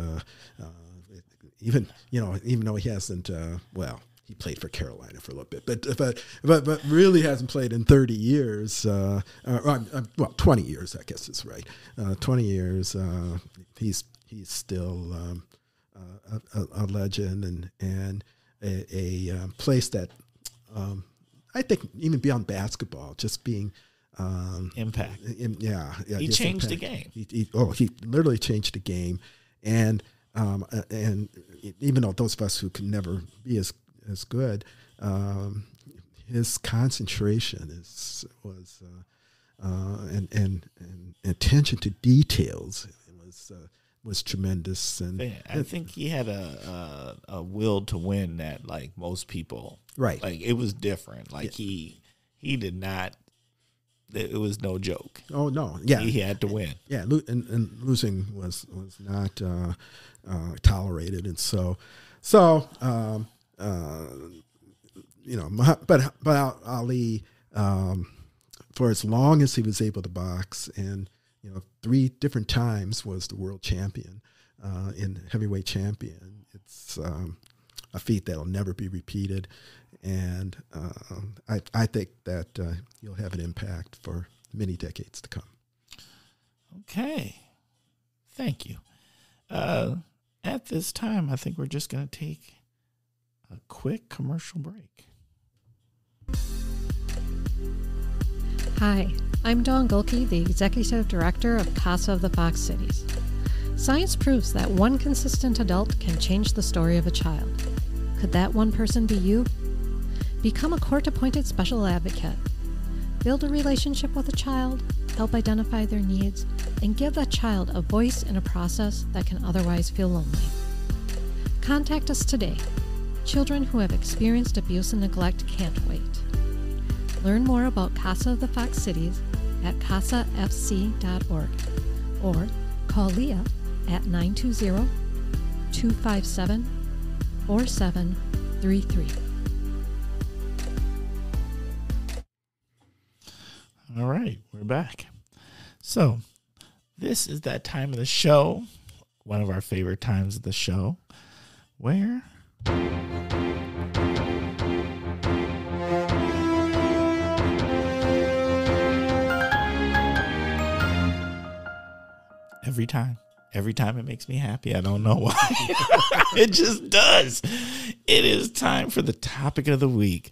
even though he hasn't, he played for Carolina for a little bit, but really hasn't played in 30 years. 20 years, I guess is right. 20 years. He's still a legend and a place that I think even beyond basketball, just being impact. He changed the game. He literally changed the game, and even though those of us who can never be as good, his concentration was and attention to details was tremendous. And I think he had a will to win that like most people. Right. Like it was different. Like he did not. It was no joke. Oh no! Yeah, he had to win. Yeah, and losing was not tolerated, and so but Ali, for as long as he was able to box, and 3 different times was the world champion, in heavyweight champion. It's a feat that'll never be repeated. And I think that you'll have an impact for many decades to come. Okay. Thank you. At this time, I think we're just going to take a quick commercial break. Hi, I'm Dawn Gulke, the Executive Director of Casa of the Fox Cities. Science proves that one consistent adult can change the story of a child. Could that one person be you? Become a court-appointed special advocate. Build a relationship with a child, help identify their needs, and give that child a voice in a process that can otherwise feel lonely. Contact us today. Children who have experienced abuse and neglect can't wait. Learn more about Casa of the Fox Cities at casafc.org or call Leah at 920-257-4733. All right, we're back. So this is that time of the show, one of our favorite times of the show, where every time it makes me happy. I don't know why. It just does. It is time for the topic of the week.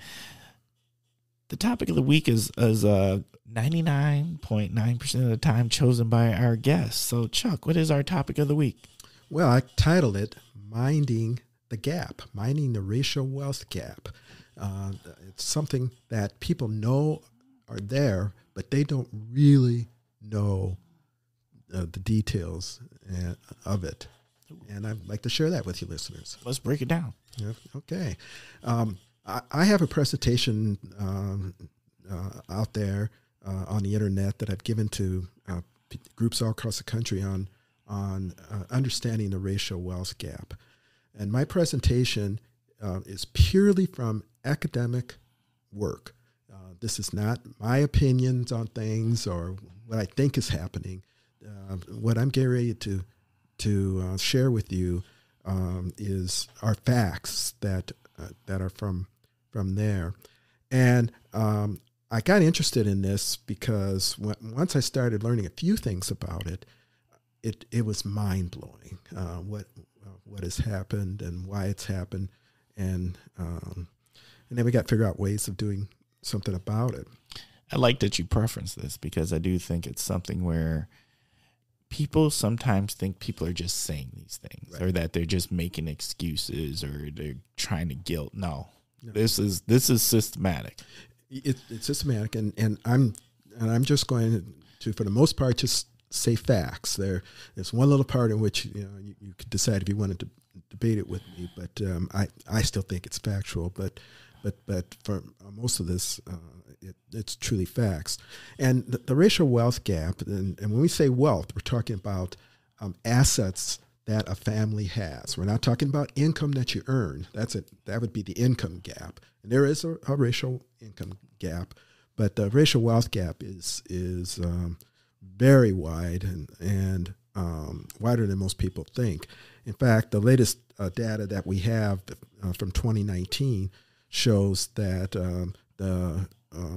The topic of the week is 99.9% of the time chosen by our guests. So, Chuck, what is our topic of the week? Well, I titled it Minding the Gap, Minding the Racial Wealth Gap. It's something that people know are there, but they don't really know the details of it. And I'd like to share that with you listeners. Let's break it down. Yeah, okay. I have a presentation out there on the internet that I've given to groups all across the country on understanding the racial wealth gap. And my presentation is purely from academic work. This is not my opinions on things or what I think is happening. What I'm getting ready to share with you are facts that are from there. And I got interested in this because once I started learning a few things about it, it was mind-blowing what has happened and why it's happened. And then we got to figure out ways of doing something about it. I like that you preference this because I do think it's something where people sometimes think people are just saying these things, right, or that they're just making excuses or they're trying to guilt. No. This is systematic. It's systematic, and I'm just going to, for the most part, just say facts. There's one little part in which you could decide if you wanted to debate it with me, but I still think it's factual. But for most of this, it's truly facts. And the racial wealth gap, and when we say wealth, we're talking about assets that a family has. We're not talking about income that you earn. That would be the income gap. And there is a racial income gap, but the racial wealth gap is very wide and wider than most people think. In fact, the latest data that we have from 2019 shows that the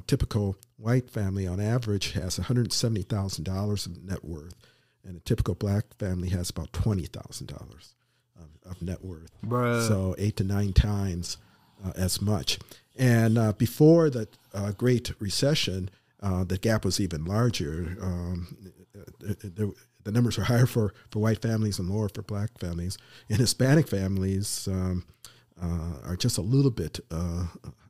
typical white family on average has $170,000 of net worth, and a typical black family has about $20,000 of net worth. Bruh. So 8 to 9 times as much. And before the Great Recession, the gap was even larger. The numbers are higher for white families and lower for black families. And Hispanic families are just a little bit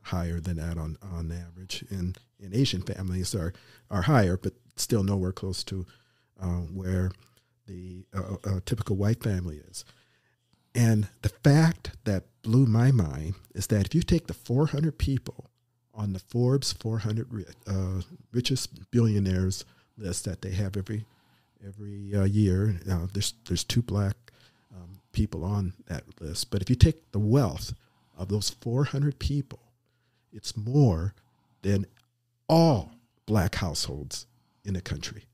higher than that on average. And Asian families are higher, but still nowhere close to where the typical white family is. And the fact that blew my mind is that if you take the 400 people on the Forbes 400 richest billionaires list that they have every year, there's 2 black people on that list. But if you take the wealth of those 400 people, it's more than all black households in the country.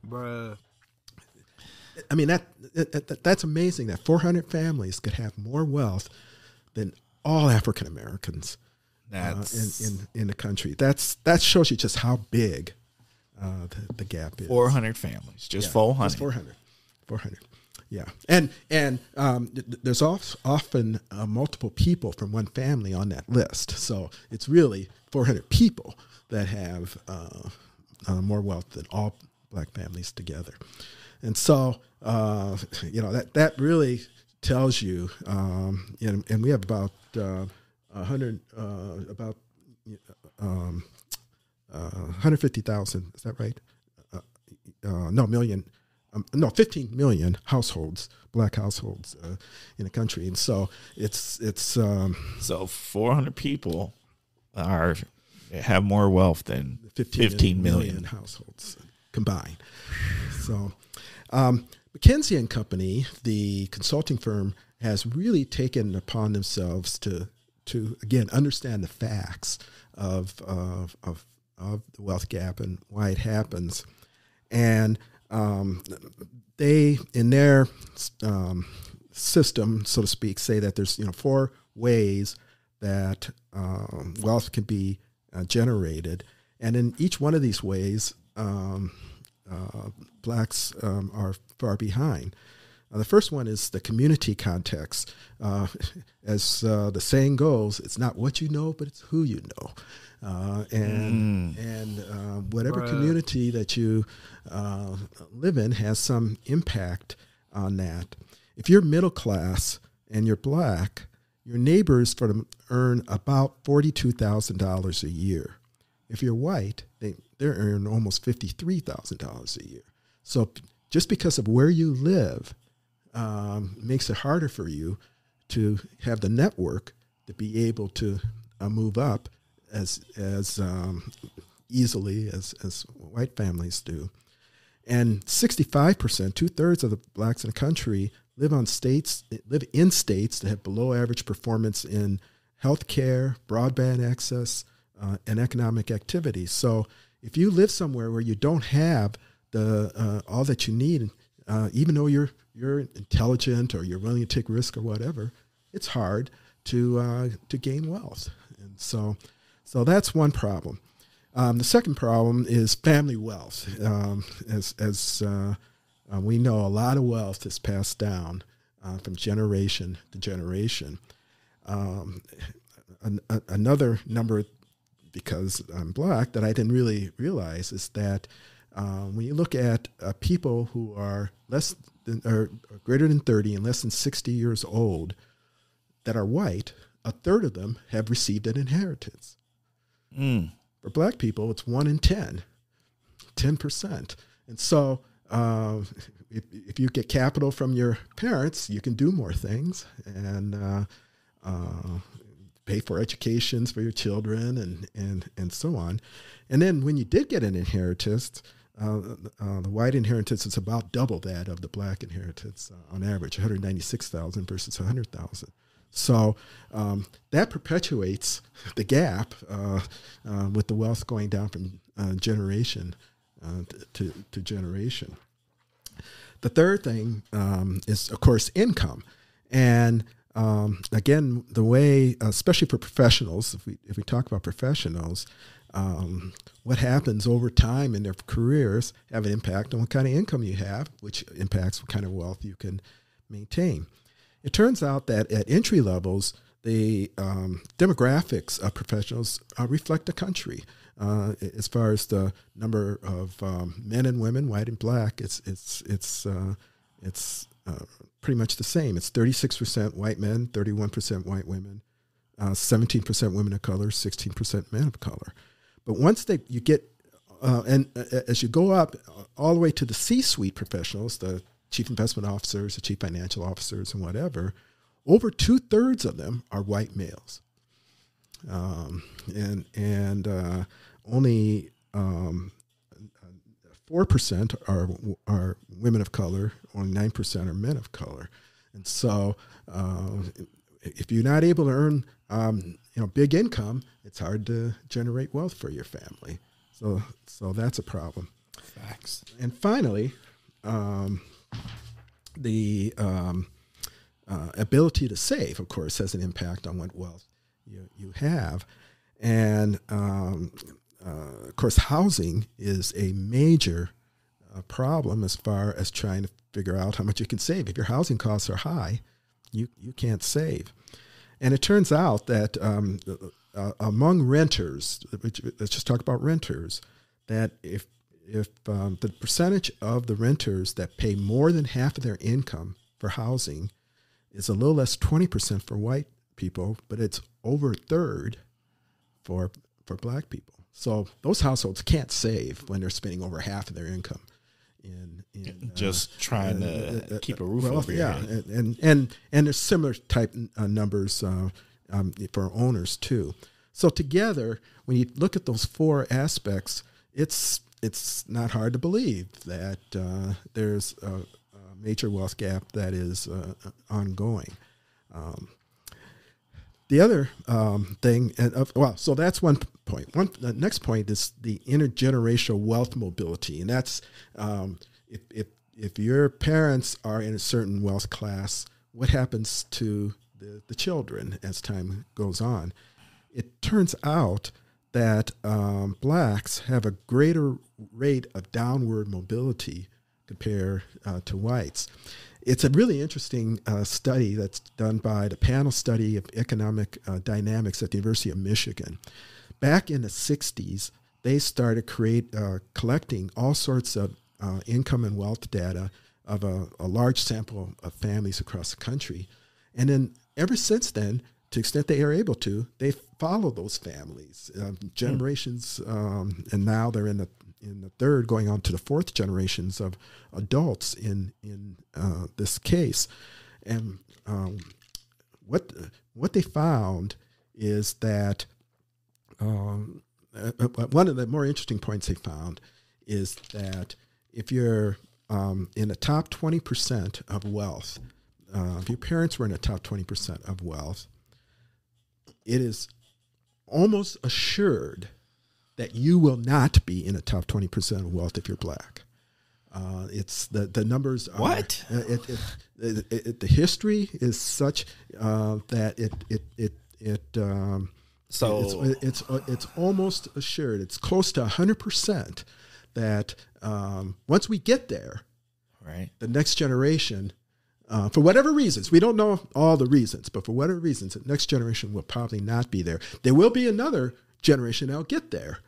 Bruh. I mean, that's amazing that 400 families could have more wealth than all African Americans in the country. That shows you just how big the gap is. 400 families, just 400. Just 400. Yeah, and there's often multiple people from one family on that list. So it's really 400 people that have more wealth than all black families together. And so, that really tells you, and we have about 150,000, is that right? 15 million households, black households in the country. And so it's so 400 people have more wealth than 15 million households combined. So McKinsey and Company, the consulting firm, has really taken upon themselves to again understand the facts of the wealth gap and why it happens. And they, in their system, so to speak, say that there's 4 ways that wealth can be generated, and in each one of these ways, blacks are far behind. The first one is the community context. As the saying goes, it's not what you know, but it's who you know. And whatever community that you live in has some impact on that. If you're middle class and you're black, your neighbors earn about $42,000 a year. If you're white, they earn almost $53,000 a year. So just because of where you live makes it harder for you to have the network to be able to move up as easily as white families do. And 65%, 2/3 of the blacks in the country live in states that have below average performance in healthcare, broadband access, and economic activity. So if you live somewhere where you don't have the all that you need, even though you're intelligent or you're willing to take risk or whatever, it's hard to gain wealth. And so that's one problem. The second problem is family wealth. As we know, a lot of wealth is passed down from generation to generation. Another number, because I'm black, that I didn't really realize is that when you look at people who are greater than 30 and less than 60 years old that are white, 1/3 of them have received an inheritance. For black people, it's 1 in 10%. And so if you get capital from your parents, you can do more things and pay for educations for your children and so on. And then when you did get an inheritance, the white inheritance is about double that of the black inheritance on average, $196,000 versus $100,000. So that perpetuates the gap with the wealth going down from generation to generation. The third thing is, of course, income. And again, the way, especially for professionals, if we talk about professionals, what happens over time in their careers have an impact on what kind of income you have, which impacts what kind of wealth you can maintain. It turns out that at entry levels, the demographics of professionals reflect the country. As far as the number of men and women, white and black, it's pretty much the same. It's 36% white men, 31% white women, 17% women of color, 16% men of color. But once you get, and as you go up all the way to the C-suite professionals, the chief investment officers, the chief financial officers, and whatever, over 2/3 of them are white males. And only 4% are women of color, only 9% are men of color. And so if you're not able to earn big income, it's hard to generate wealth for your family. So that's a problem. Facts. And finally, the ability to save, of course, has an impact on what wealth you have. And of course, housing is a major problem as far as trying to figure out how much you can save. If your housing costs are high, you can't save. And it turns out that among renters, let's just talk about renters, that if the percentage of the renters that pay more than half of their income for housing is a little less 20% for white people, but it's over a third for black people. So those households can't save when they're spending over half of their income in just trying to keep a roof over your head. And there's similar type numbers for owners too. So together, when you look at those four aspects, it's not hard to believe that there's a major wealth gap that is ongoing. The other thing, so that's one point. The next point is the intergenerational wealth mobility, and that's if your parents are in a certain wealth class, what happens to the children as time goes on? It turns out that blacks have a greater rate of downward mobility compared to whites. It's a really interesting study that's done by the panel study of economic dynamics at the University of Michigan. Back in the 60s, they started collecting all sorts of income and wealth data of a large sample of families across the country. And then ever since then, to the extent they are able to, they follow those families, generations, and now they're in the third, going on to the fourth generations of adults in this case. And what they found is that one of the more interesting points they found is that if you're in the top 20% of wealth, if your parents were in the top 20% of wealth, it is almost assured that you will not be in the top 20% of wealth if you're black. It's the numbers are... What? The history is such that it's almost assured. It's close to 100% that once we get there, right, the next generation, for whatever reasons, we don't know all the reasons, but for whatever reasons, the next generation will probably not be there. There will be another generation that'll get there,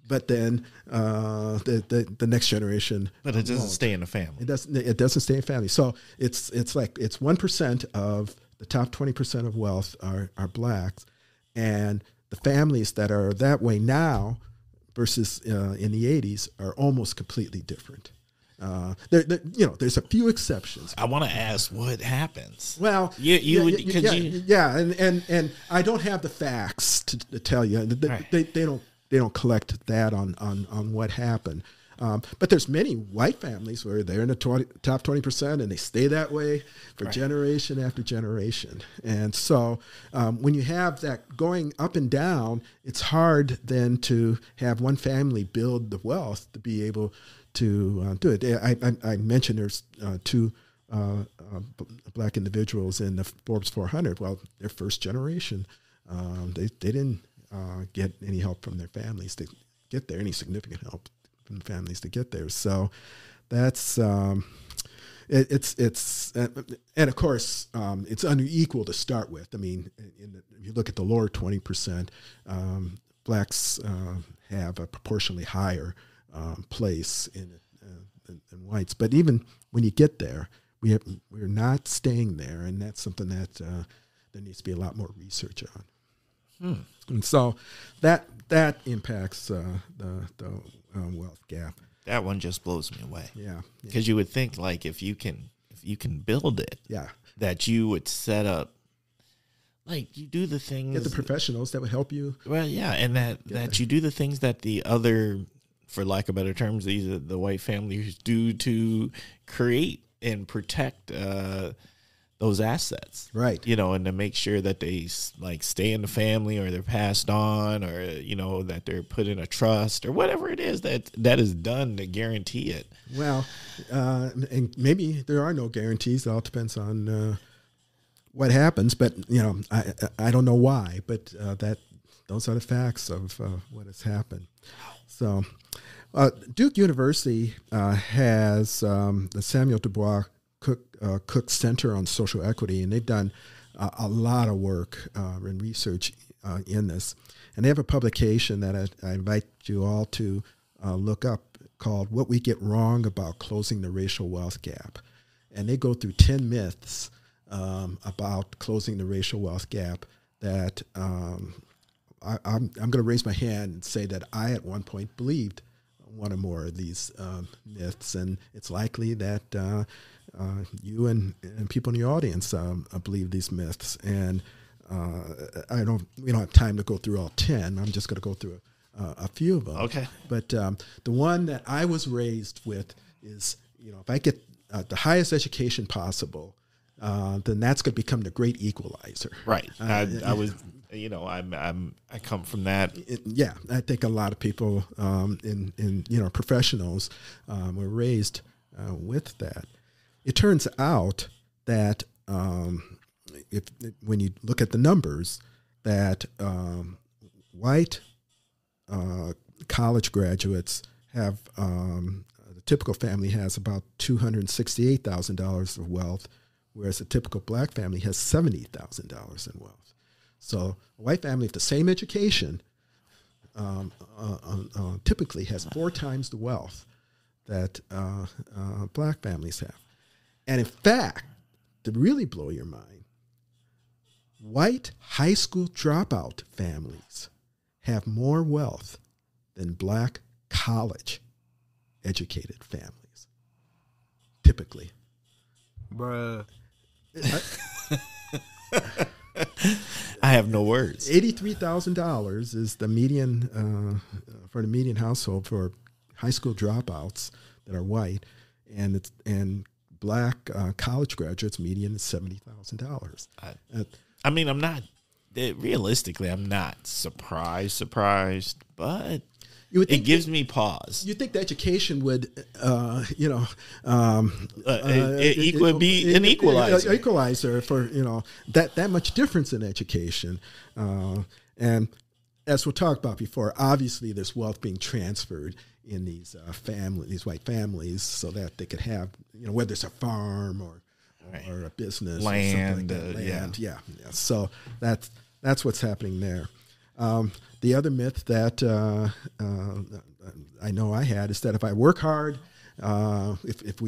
but then the next generation. But it doesn't stay in the family. It doesn't stay in the family. So it's 1% of the top 20% of wealth are blacks, and the families that are that way now versus in the 80s are almost completely different. There's a few exceptions. I want to ask what happens. Well, and I don't have the facts to tell you. They don't collect that on what happened. But there's many white families where they're in the top 20% and they stay that way for generation after generation. And so when you have that going up and down, it's hard then to have one family build the wealth to be able to do it. I mentioned there's two black individuals in the Forbes 400. Well, they're first generation. They didn't get any help from their families to get there, any significant help from families to get there. So that's it's and of course it's unequal to start with. I mean, if you look at the lower 20%, blacks have a proportionally higher place in whites. But even when you get there, we're not staying there, and that's something that there needs to be a lot more research on. And so that impacts the wealth gap. That one just blows me away. Yeah, because you would think like if you can build it, that you would set up. Like you do the things. Get the professionals that would help you. Well, yeah, and that you do the things that the other, for lack of better terms, the white families do to create and protect those assets, right? And to make sure that they like stay in the family, or they're passed on, or that they're put in a trust, or whatever it is that is done to guarantee it. Well, and maybe there are no guarantees. It all depends on what happens, but I don't know why, but those are the facts of what has happened. So, Duke University has the Samuel Du Bois Cook Center on Social Equity, and they've done a lot of work and research in this. And they have a publication that I invite you all to look up called "What We Get Wrong About Closing the Racial Wealth Gap," and they go through 10 myths about closing the racial wealth gap that I'm going to raise my hand and say that I at one point believed one or more of these myths, and it's likely that you and people in the audience believe these myths. And we don't have time to go through all 10. I'm just going to go through a few of them. Okay. But the one that I was raised with is, if I get the highest education possible, then that's going to become the great equalizer. Right. I was, I come from that. I think a lot of people in professionals were raised with that. It turns out that when you look at the numbers, that white college graduates have the typical family has about $268,000 of wealth, whereas a typical black family has $70,000 in wealth. So a white family with the same education typically has 4 times the wealth that black families have. And in fact, to really blow your mind, white high school dropout families have more wealth than black college educated families, typically. Bruh. I have no words. $83,000 is the median for the median household for high school dropouts that are white, and black college graduates median is $70,000. I mean, I'm not realistically. I'm not surprised, but it gives me pause. You think the education would, be an equalizer. Equalizer for that much difference in education, and as we'll talk about before, obviously there's wealth being transferred in these these white families, so that they could have whether it's a farm or a business, land, or something like that. Land, yeah. So that's what's happening there. The other myth that I know I had is that if I work hard, if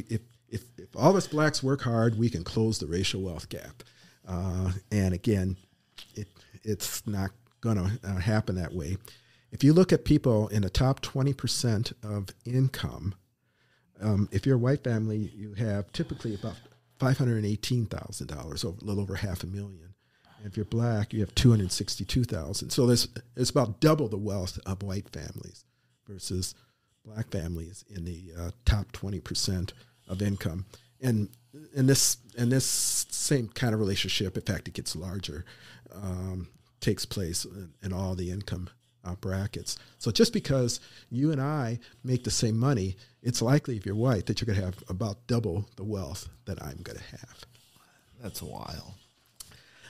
all of us blacks work hard, we can close the racial wealth gap. And again, it's not going to happen that way. If you look at people in the top 20% of income, if you're a white family, you have typically about $518,000, a little over $500,000. And if you're black, you have $262,000. So it's about double the wealth of white families versus black families in the top 20% of income. And this same kind of relationship, in fact, it gets larger, takes place in all the income brackets. So just because you and I make the same money, it's likely if you're white that you're going to have about double the wealth that I'm going to have. That's wild.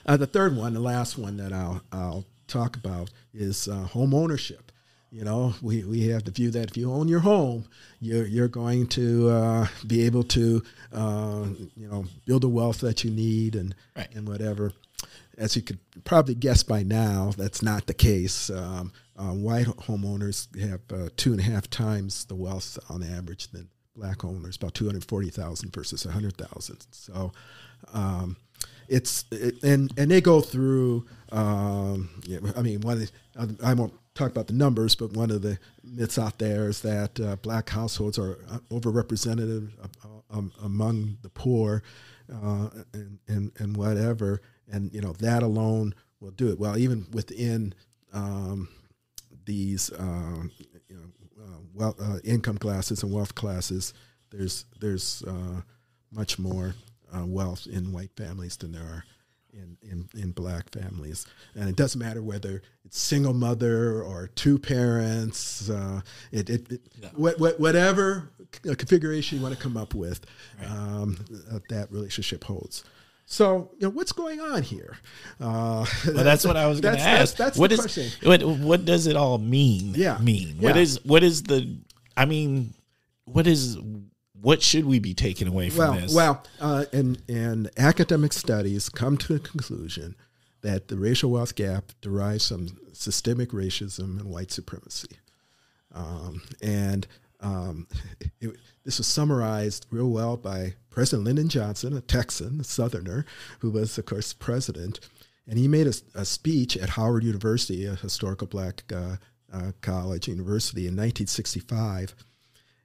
The third one, the last one that I'll talk about is home ownership. You know, we have the view that if you own your home, you're going to be able to build the wealth that you need and whatever. As you could probably guess by now, that's not the case. White homeowners have 2.5 times the wealth on average than black owners, about $240,000 versus $100,000. So and they go through. I won't talk about the numbers, but one of the myths out there is that black households are overrepresented among the poor and whatever. And, that alone will do it. Well, even within these income classes and wealth classes, there's much more wealth in white families than there are in black families. And it doesn't matter whether it's single mother or two whatever configuration you want to come up with, that relationship holds. So, what's going on here? Well, that's what I was going to ask. That's the question. What does it all mean? Yeah. What should we be taking away from this? And academic studies come to a conclusion that the racial wealth gap derives from systemic racism and white supremacy. This was summarized real well by President Lyndon Johnson, a Texan, a Southerner, who was, of course, president. And he made a speech at Howard University, a historical black college university, in 1965.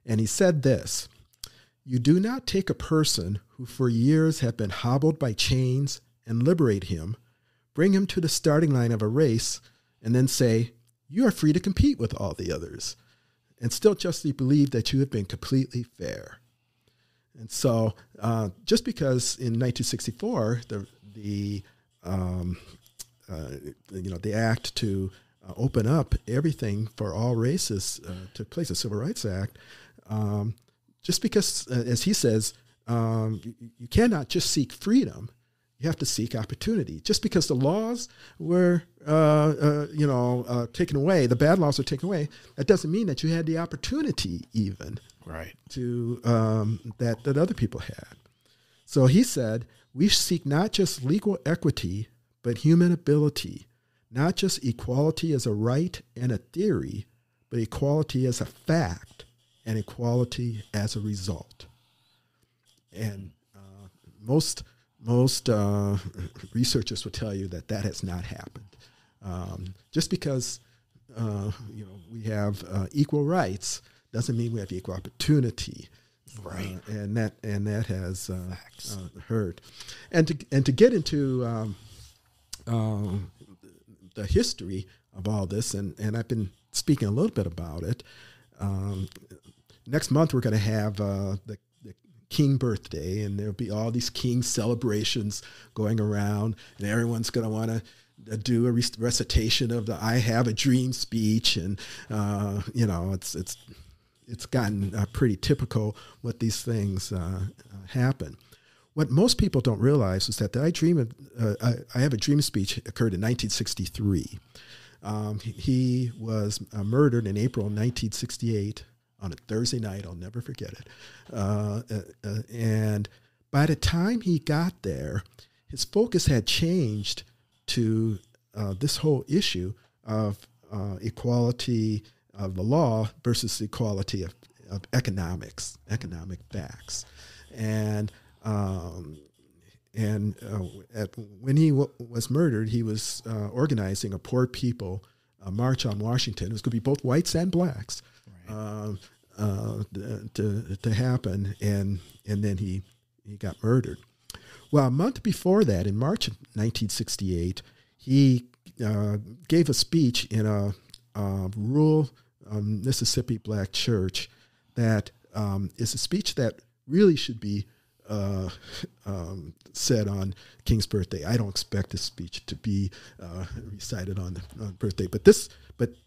And he said this: "You do not take a person who for years have been hobbled by chains and liberate him, bring him to the starting line of a race, and then say, 'You are free to compete with all the others,' and still justly believe that you have been completely fair." And so, just because in 1964 the act to open up everything for all races took place, the Civil Rights Act, just because, as he says, you cannot just seek freedom. You have to seek opportunity. Just because the laws were, taken away, the bad laws were taken away, that doesn't mean that you had the opportunity even to that other people had. So he said, we seek not just legal equity, but human ability, not just equality as a right and a theory, but equality as a fact and equality as a result. And most researchers will tell you that has not happened. Just because we have equal rights doesn't mean we have equal opportunity, and that has hurt. And to get into the history of all this, and I've been speaking a little bit about it. Next month we're going to have the King birthday, and there'll be all these King celebrations going around, and everyone's going to want to do a recitation of the "I Have a Dream" speech, and it's gotten pretty typical what these things happen. What most people don't realize is that the I Have a Dream speech occurred in 1963. He was murdered in April 1968 on a Thursday night. I'll never forget it. And by the time he got there, his focus had changed to this whole issue of equality of the law versus equality of economic facts. And when he was murdered, he was organizing a poor people march on Washington. It was going to be both whites and blacks to happen, and then he got murdered. Well, a month before that, in March of 1968, he gave a speech in a rural Mississippi black church that is a speech that really should be said on King's birthday. I don't expect this speech to be recited on birthday, but this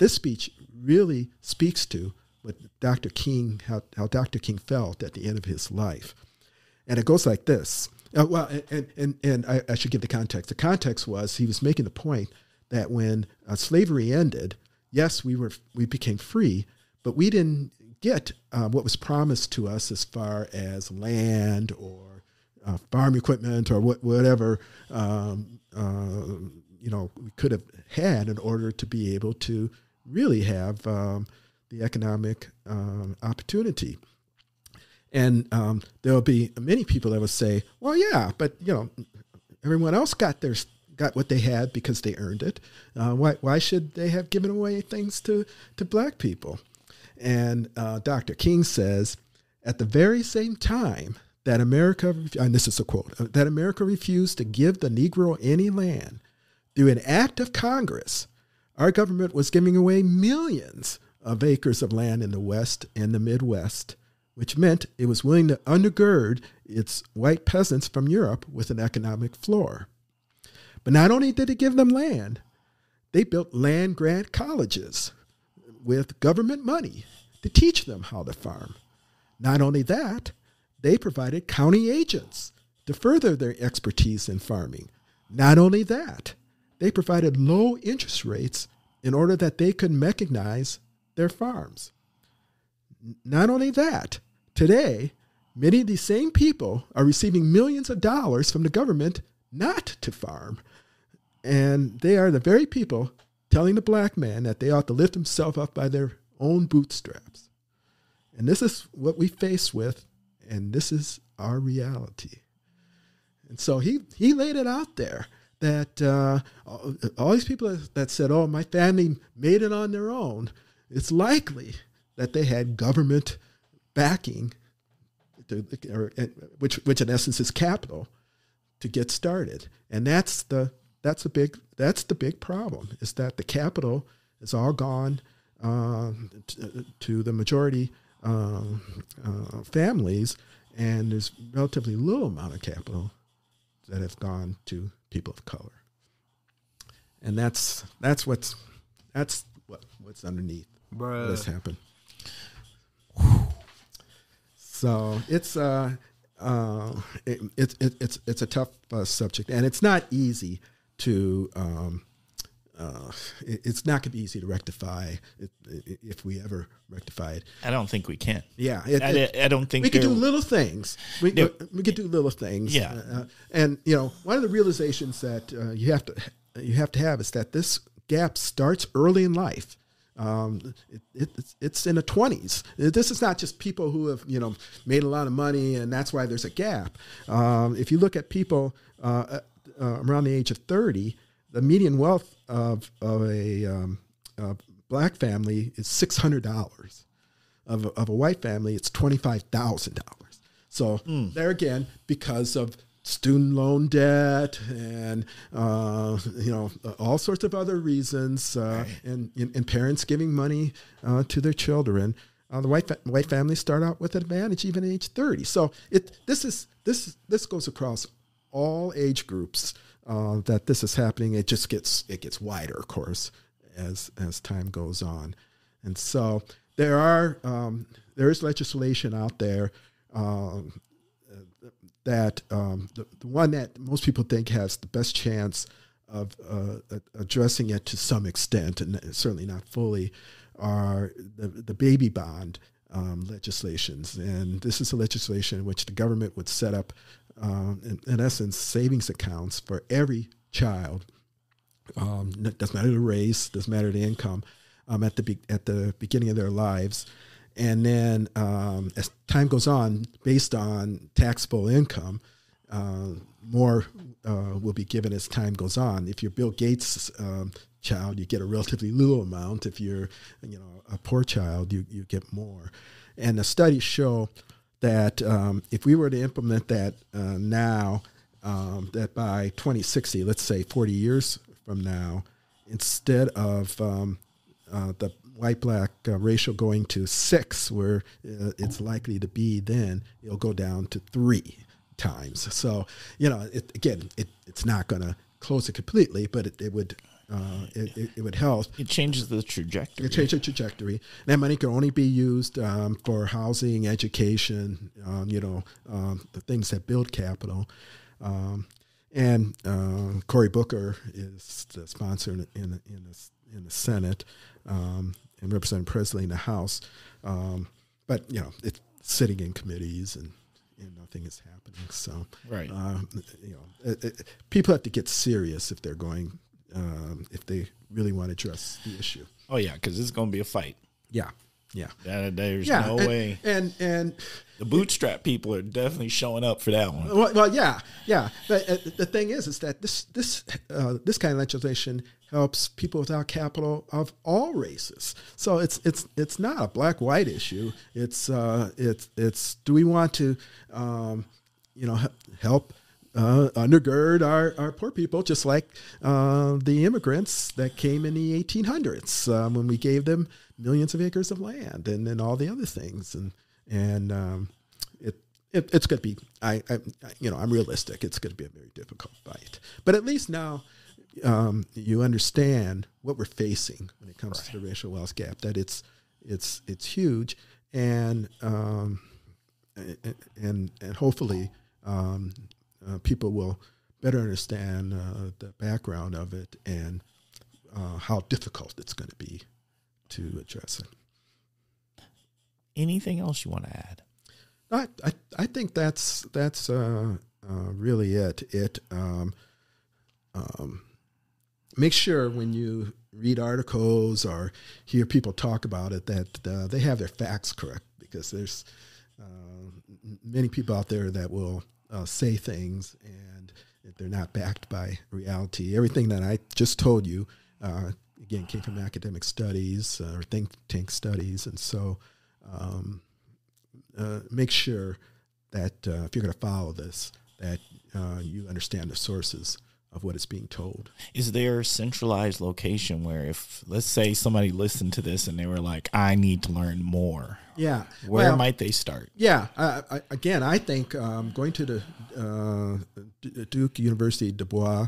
speech really speaks to what Dr. King, how Dr. King felt at the end of his life, and it goes like this. And I should give the context. The context was he was making the point that when slavery ended, yes, we became free, but we didn't get what was promised to us as far as land or farm equipment or whatever we could have had in order to be able to really have the economic opportunity. And there'll be many people that will say, "Well, yeah, but everyone else got what they had because they earned it. Why should they have given away things to black people?" And Dr. King says, at the very same time that America, and this is a quote, that America refused to give the Negro any land, through an act of Congress, our government was giving away millions of acres of land in the West and the Midwest, which meant it was willing to undergird its white peasants from Europe with an economic floor. But not only did it give them land, they built land-grant colleges with government money to teach them how to farm. Not only that, they provided county agents to further their expertise in farming. Not only that, they provided low interest rates in order that they could mechanize their farms. Not only that, today, many of these same people are receiving millions of dollars from the government not to farm. And they are the very people telling the black man that they ought to lift himself up by their own bootstraps. And this is what we face with, and this is our reality. And so he laid it out there that all these people that said, "Oh, my family made it on their own," it's likely that they had government backing, which in essence is capital, to get started. And that's the big problem, is that the capital is all gone to the majority families, and there's relatively little amount of capital that have gone to people of color. And that's what's underneath what has happened. So it's a tough subject, and it's not easy to it's not going to be easy to rectify if we ever rectify it. I don't think we can. Yeah, I don't think we can do little things. We can do little things. Yeah, and one of the realizations that you have to have is that this gap starts early in life. It's in the 20s. This is not just people who have made a lot of money and that's why there's a gap. If you look at people around the age of 30, the median wealth of a black family is $600. Of a white family, it's $25,000. So there again, because of student loan debt and all sorts of other reasons, and parents giving money to their children, the white families start out with an advantage even at age 30. So this goes across all age groups that this is happening. It just gets wider, of course, as time goes on, and so there is legislation out there. That the one that most people think has the best chance of addressing it to some extent, and certainly not fully, are the baby bond legislations. And this is a legislation in which the government would set up, in essence, savings accounts for every child. It doesn't matter the race, doesn't matter the income, at the beginning of their lives. And then as time goes on, based on taxable income, more will be given as time goes on. If you're Bill Gates' child, you get a relatively little amount. If you're, a poor child, you get more. And the studies show that if we were to implement that now, that by 2060, let's say 40 years from now, instead of the white-black ratio going to 6, where it's likely to be then, it'll go down to 3 times. So, it's not going to close it completely, but it would it would help. It changes the trajectory. It changes the trajectory. That money can only be used for housing, education, the things that build capital. And Cory Booker is the sponsor in the Senate, and Representative Presley in the House. But it's sitting in committees and nothing is happening. So right, people have to get serious if they're going, if they really want to address the issue. Oh yeah, because it's going to be a fight. Yeah. There's no way. And the bootstrap people are definitely showing up for that one. Well, yeah. But the thing is that this kind of legislation helps people without capital of all races. So it's not a black-white issue. It's do we want to help undergird our poor people, just like the immigrants that came in the 1800s when we gave them millions of acres of land and all the other things, and it's going to be I'm realistic. It's going to be a very difficult fight, but at least now you understand what we're facing when it comes to the racial wealth gap. That it's huge, and hopefully people will better understand the background of it and how difficult it's going to be to address it. Anything else you want to add? I think that's really it. Make sure when you read articles or hear people talk about it that they have their facts correct, because there's many people out there that will say things and they're not backed by reality. Everything that I just told you, again, came from academic studies or think tank studies. And so make sure that if you're going to follow this, that you understand the sources of what is being told. Is there a centralized location where if, let's say, somebody listened to this and they were like, I need to learn more? Yeah. Where might they start? Yeah. I think going to the Duke University Du Bois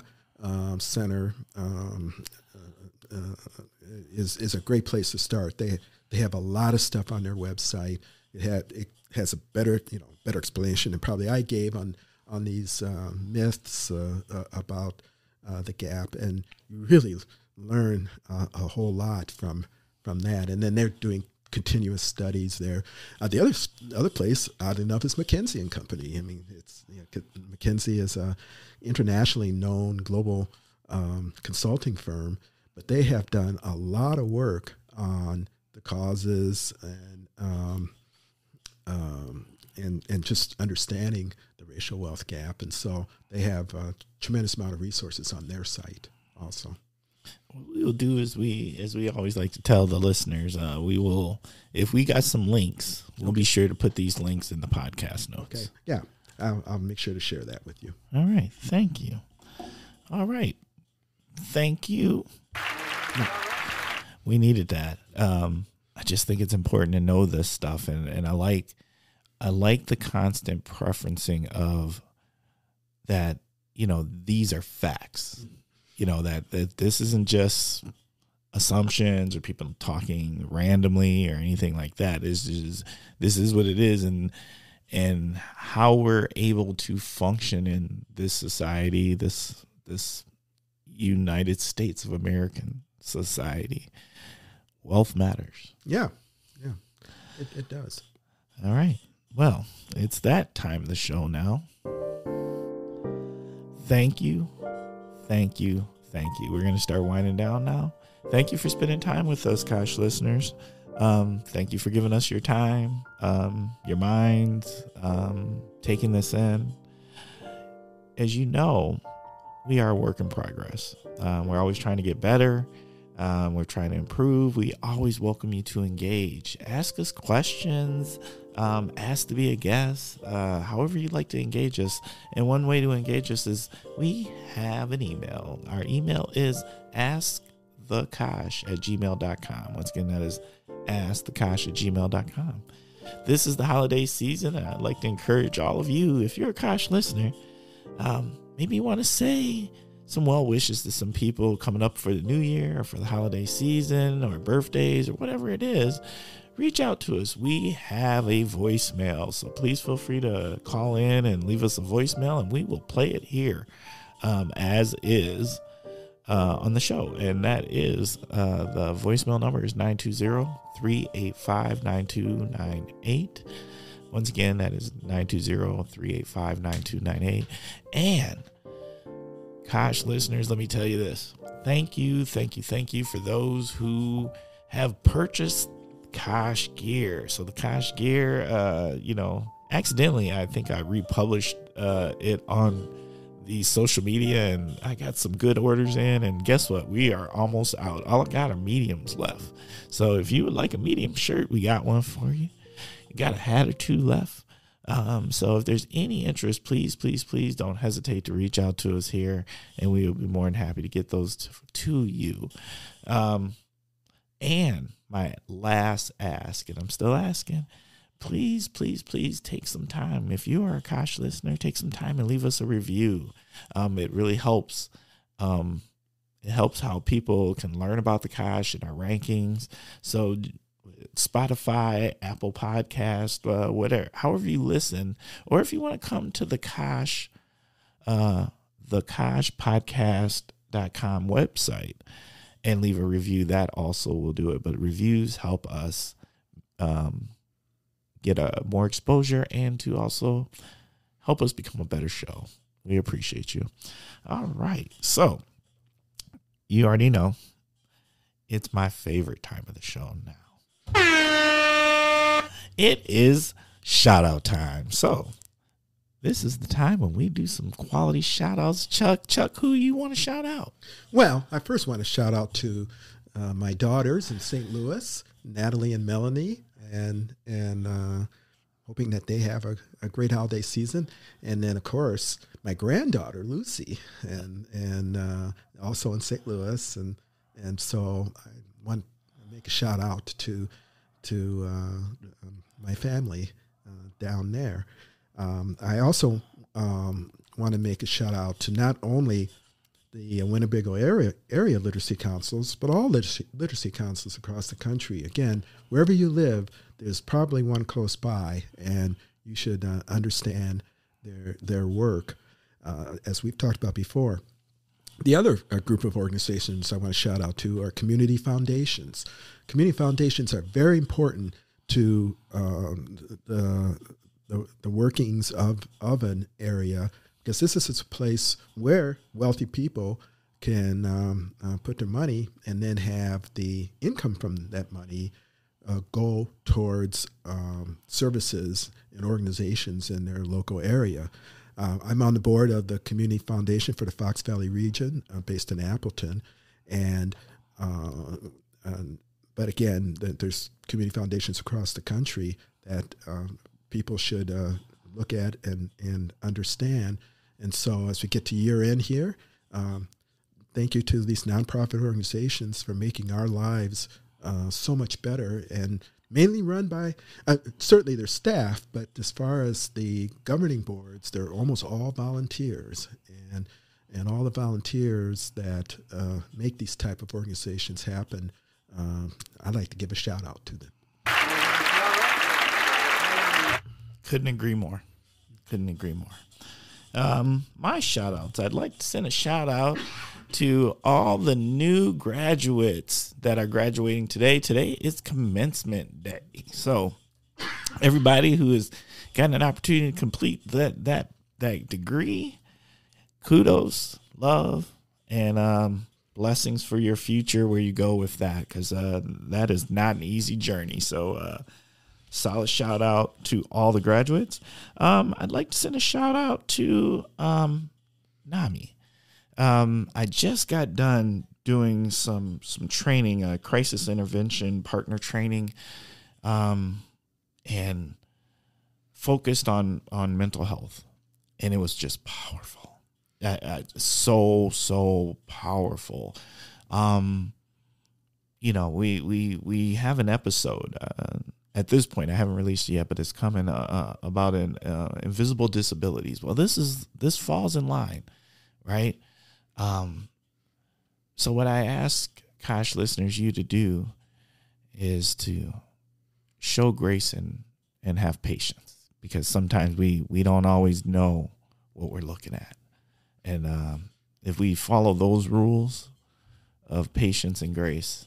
Center is a great place to start. They have a lot of stuff on their website. It has a better explanation than probably I gave on these myths about the gap, and you really learn a whole lot from that. And then they're doing continuous studies there. The other place, odd enough, is McKinsey and Company. I mean, McKinsey is a internationally known global consulting firm, but they have done a lot of work on the causes and just understanding the racial wealth gap. And so they have a tremendous amount of resources on their site also. What we'll do is we always like to tell the listeners, we will, if we got some links, we'll be sure to put these links in the podcast notes. Okay. Yeah. I'll make sure to share that with you. All right. Thank you. All right. Thank you. No, we needed that. I just think it's important to know this stuff. And I like the constant preferencing of that, these are facts, that this isn't just assumptions or people talking randomly or anything like that. This is what it is. And how we're able to function in this society, this United States of American society. Wealth matters. Yeah. It does. All right. Well, it's that time of the show now. Thank you. We're going to start winding down now. Thank you for spending time with us, Kosh listeners. Thank you for giving us your time, your minds, taking this in. as you know, we are a work in progress. We're always trying to get better. We're trying to improve. We always welcome you to engage. Ask us questions. Ask to be a guest. However you'd like to engage us. And one way to engage us is we have an email. Our email is askthekosh@gmail.com. Once again, that is askthekosh@gmail.com. This is the holiday season, and I'd like to encourage all of you, if you're a Kosh listener, maybe you want to say some well wishes to some people coming up for the new year or for the holiday season or birthdays or whatever it is. Reach out to us. We have a voicemail, so please feel free to call in and leave us a voicemail, and we will play it here as is on the show. And that is the voicemail number is 920-385-9298. Once again, that is 920-385-9298. And Kosh listeners, let me tell you this. Thank you for those who have purchased Kosh gear. So the Kosh gear, accidentally, I think I republished it on the social media, and I got some good orders in, and guess what? We are almost out. All I got are mediums left. So if you would like a medium shirt, we got one for you. You got a hat or two left. So if there's any interest, please don't hesitate to reach out to us here, and we will be more than happy to get those to you. And my last ask, and I'm still asking, please take some time. If you are a Kosh listener, take some time and leave us a review. It really helps. It helps how people can learn about the Kosh and our rankings. So Spotify, Apple Podcast, whatever, however you listen, or if you want to come to the Kosh podcast.com website and leave a review, that also will do it. But reviews help us get more exposure and to also help us become a better show. We appreciate you. All right. So you already know it's my favorite time of the show now. It is shout out time. So this is the time when we do some quality shout outs. Chuck, who you want to shout out? Well, I first want to shout out to my daughters in St. Louis, Natalie and Melanie, and hoping that they have a great holiday season. And then, of course, my granddaughter, Lucy, and also in St. Louis. And so I want to make a shout out to my family down there. I also want to make a shout out to not only the Winnebago area literacy councils, but all literacy councils across the country. Again, wherever you live, there's probably one close by, and you should understand their work. As we've talked about before, the other group of organizations I want to shout out to are community foundations. Community foundations are very important to the workings of an area, because this is a place where wealthy people can put their money and then have the income from that money go towards services and organizations in their local area. I'm on the board of the Community Foundation for the Fox Valley region, based in Appleton, but again, there's community foundations across the country that people should look at and understand. And so as we get to year end here, thank you to these nonprofit organizations for making our lives so much better, and mainly run by, certainly their staff, but as far as the governing boards, they're almost all volunteers. And all the volunteers that make these type of organizations happen, I'd like to give a shout out to them. Couldn't agree more. My shout outs, I'd like to send a shout out to all the new graduates that are graduating today. Today is commencement day. So everybody who has gotten an opportunity to complete that degree, kudos, love, and blessings for your future where you go with that, because that is not an easy journey. So solid shout out to all the graduates. I'd like to send a shout out to NAMI. I just got done doing some training, crisis intervention partner training, and focused on mental health, and it was just powerful. So powerful. We have an episode. At this point, I haven't released it yet, but it's coming about invisible disabilities. Well, this falls in line, right? So what I ask Kosh listeners, you to do is to show grace and have patience, because sometimes we don't always know what we're looking at. And if we follow those rules of patience and grace,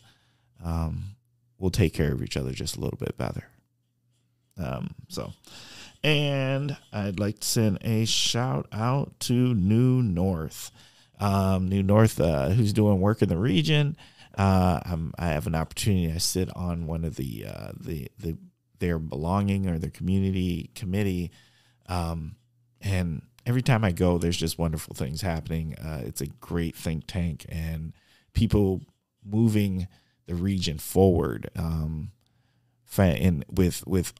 we'll take care of each other just a little bit better. And I'd like to send a shout out to New North. New North, who's doing work in the region. I have an opportunity. I sit on one of their belonging or their community committee. And every time I go, there's just wonderful things happening. It's a great think tank and people moving the region forward, with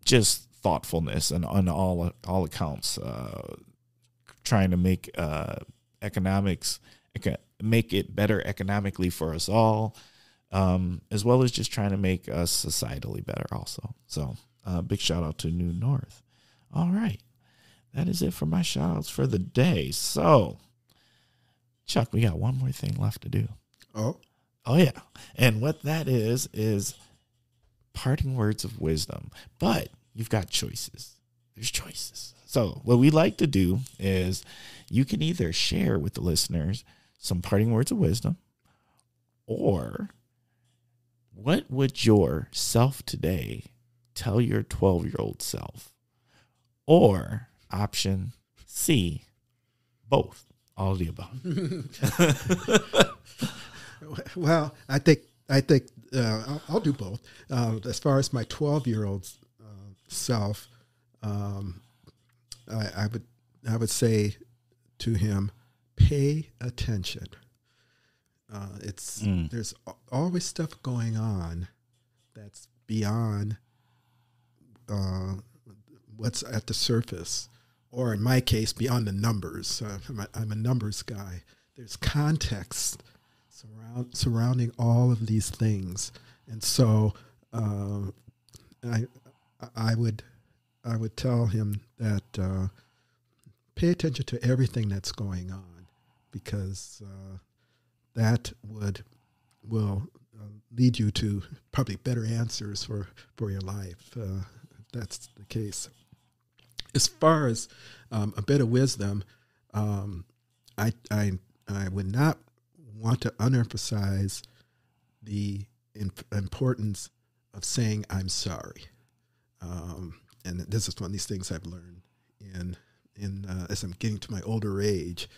just thoughtfulness and on all accounts, trying to make make it better economically for us all, as well as just trying to make us societally better also. So big shout out to New North. All right. That is it for my shout outs for the day. So, Chuck, we got one more thing left to do. Oh, yeah. And what that is parting words of wisdom. But you've got choices. There's choices. So what we like to do is you can either share with the listeners some parting words of wisdom, or what would your self today tell your 12-year-old self? Or option C, both, all of the above. Well, I think I'll do both. As far as my 12-year-old self, I would say to him, pay attention. There's always stuff going on that's beyond what's at the surface, or in my case, beyond the numbers. I'm a numbers guy. There's context surrounding all of these things, and so I would tell him that pay attention to everything that's going on, because that will lead you to probably better answers for your life. If that's the case. As far as a bit of wisdom, I would not want to underemphasize the importance of saying I'm sorry. And this is one of these things I've learned in as I'm getting to my older age,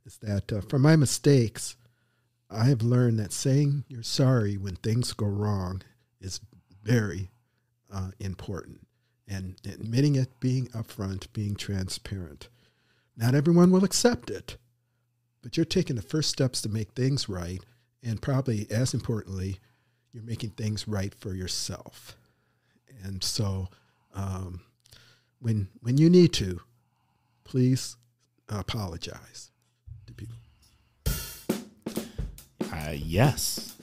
is that for my mistakes, I have learned that saying you're sorry when things go wrong is very important. And admitting it, being upfront, being transparent. Not everyone will accept it, but you're taking the first steps to make things right, and probably as importantly, you're making things right for yourself. And so when you need to, please apologize to people. Yes,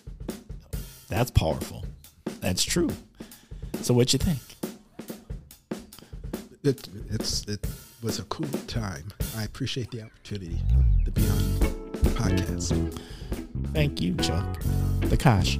that's powerful. That's true. So what you think? It was a cool time. I appreciate the opportunity to be on the podcast. Thank you, Chuck. The Kosh.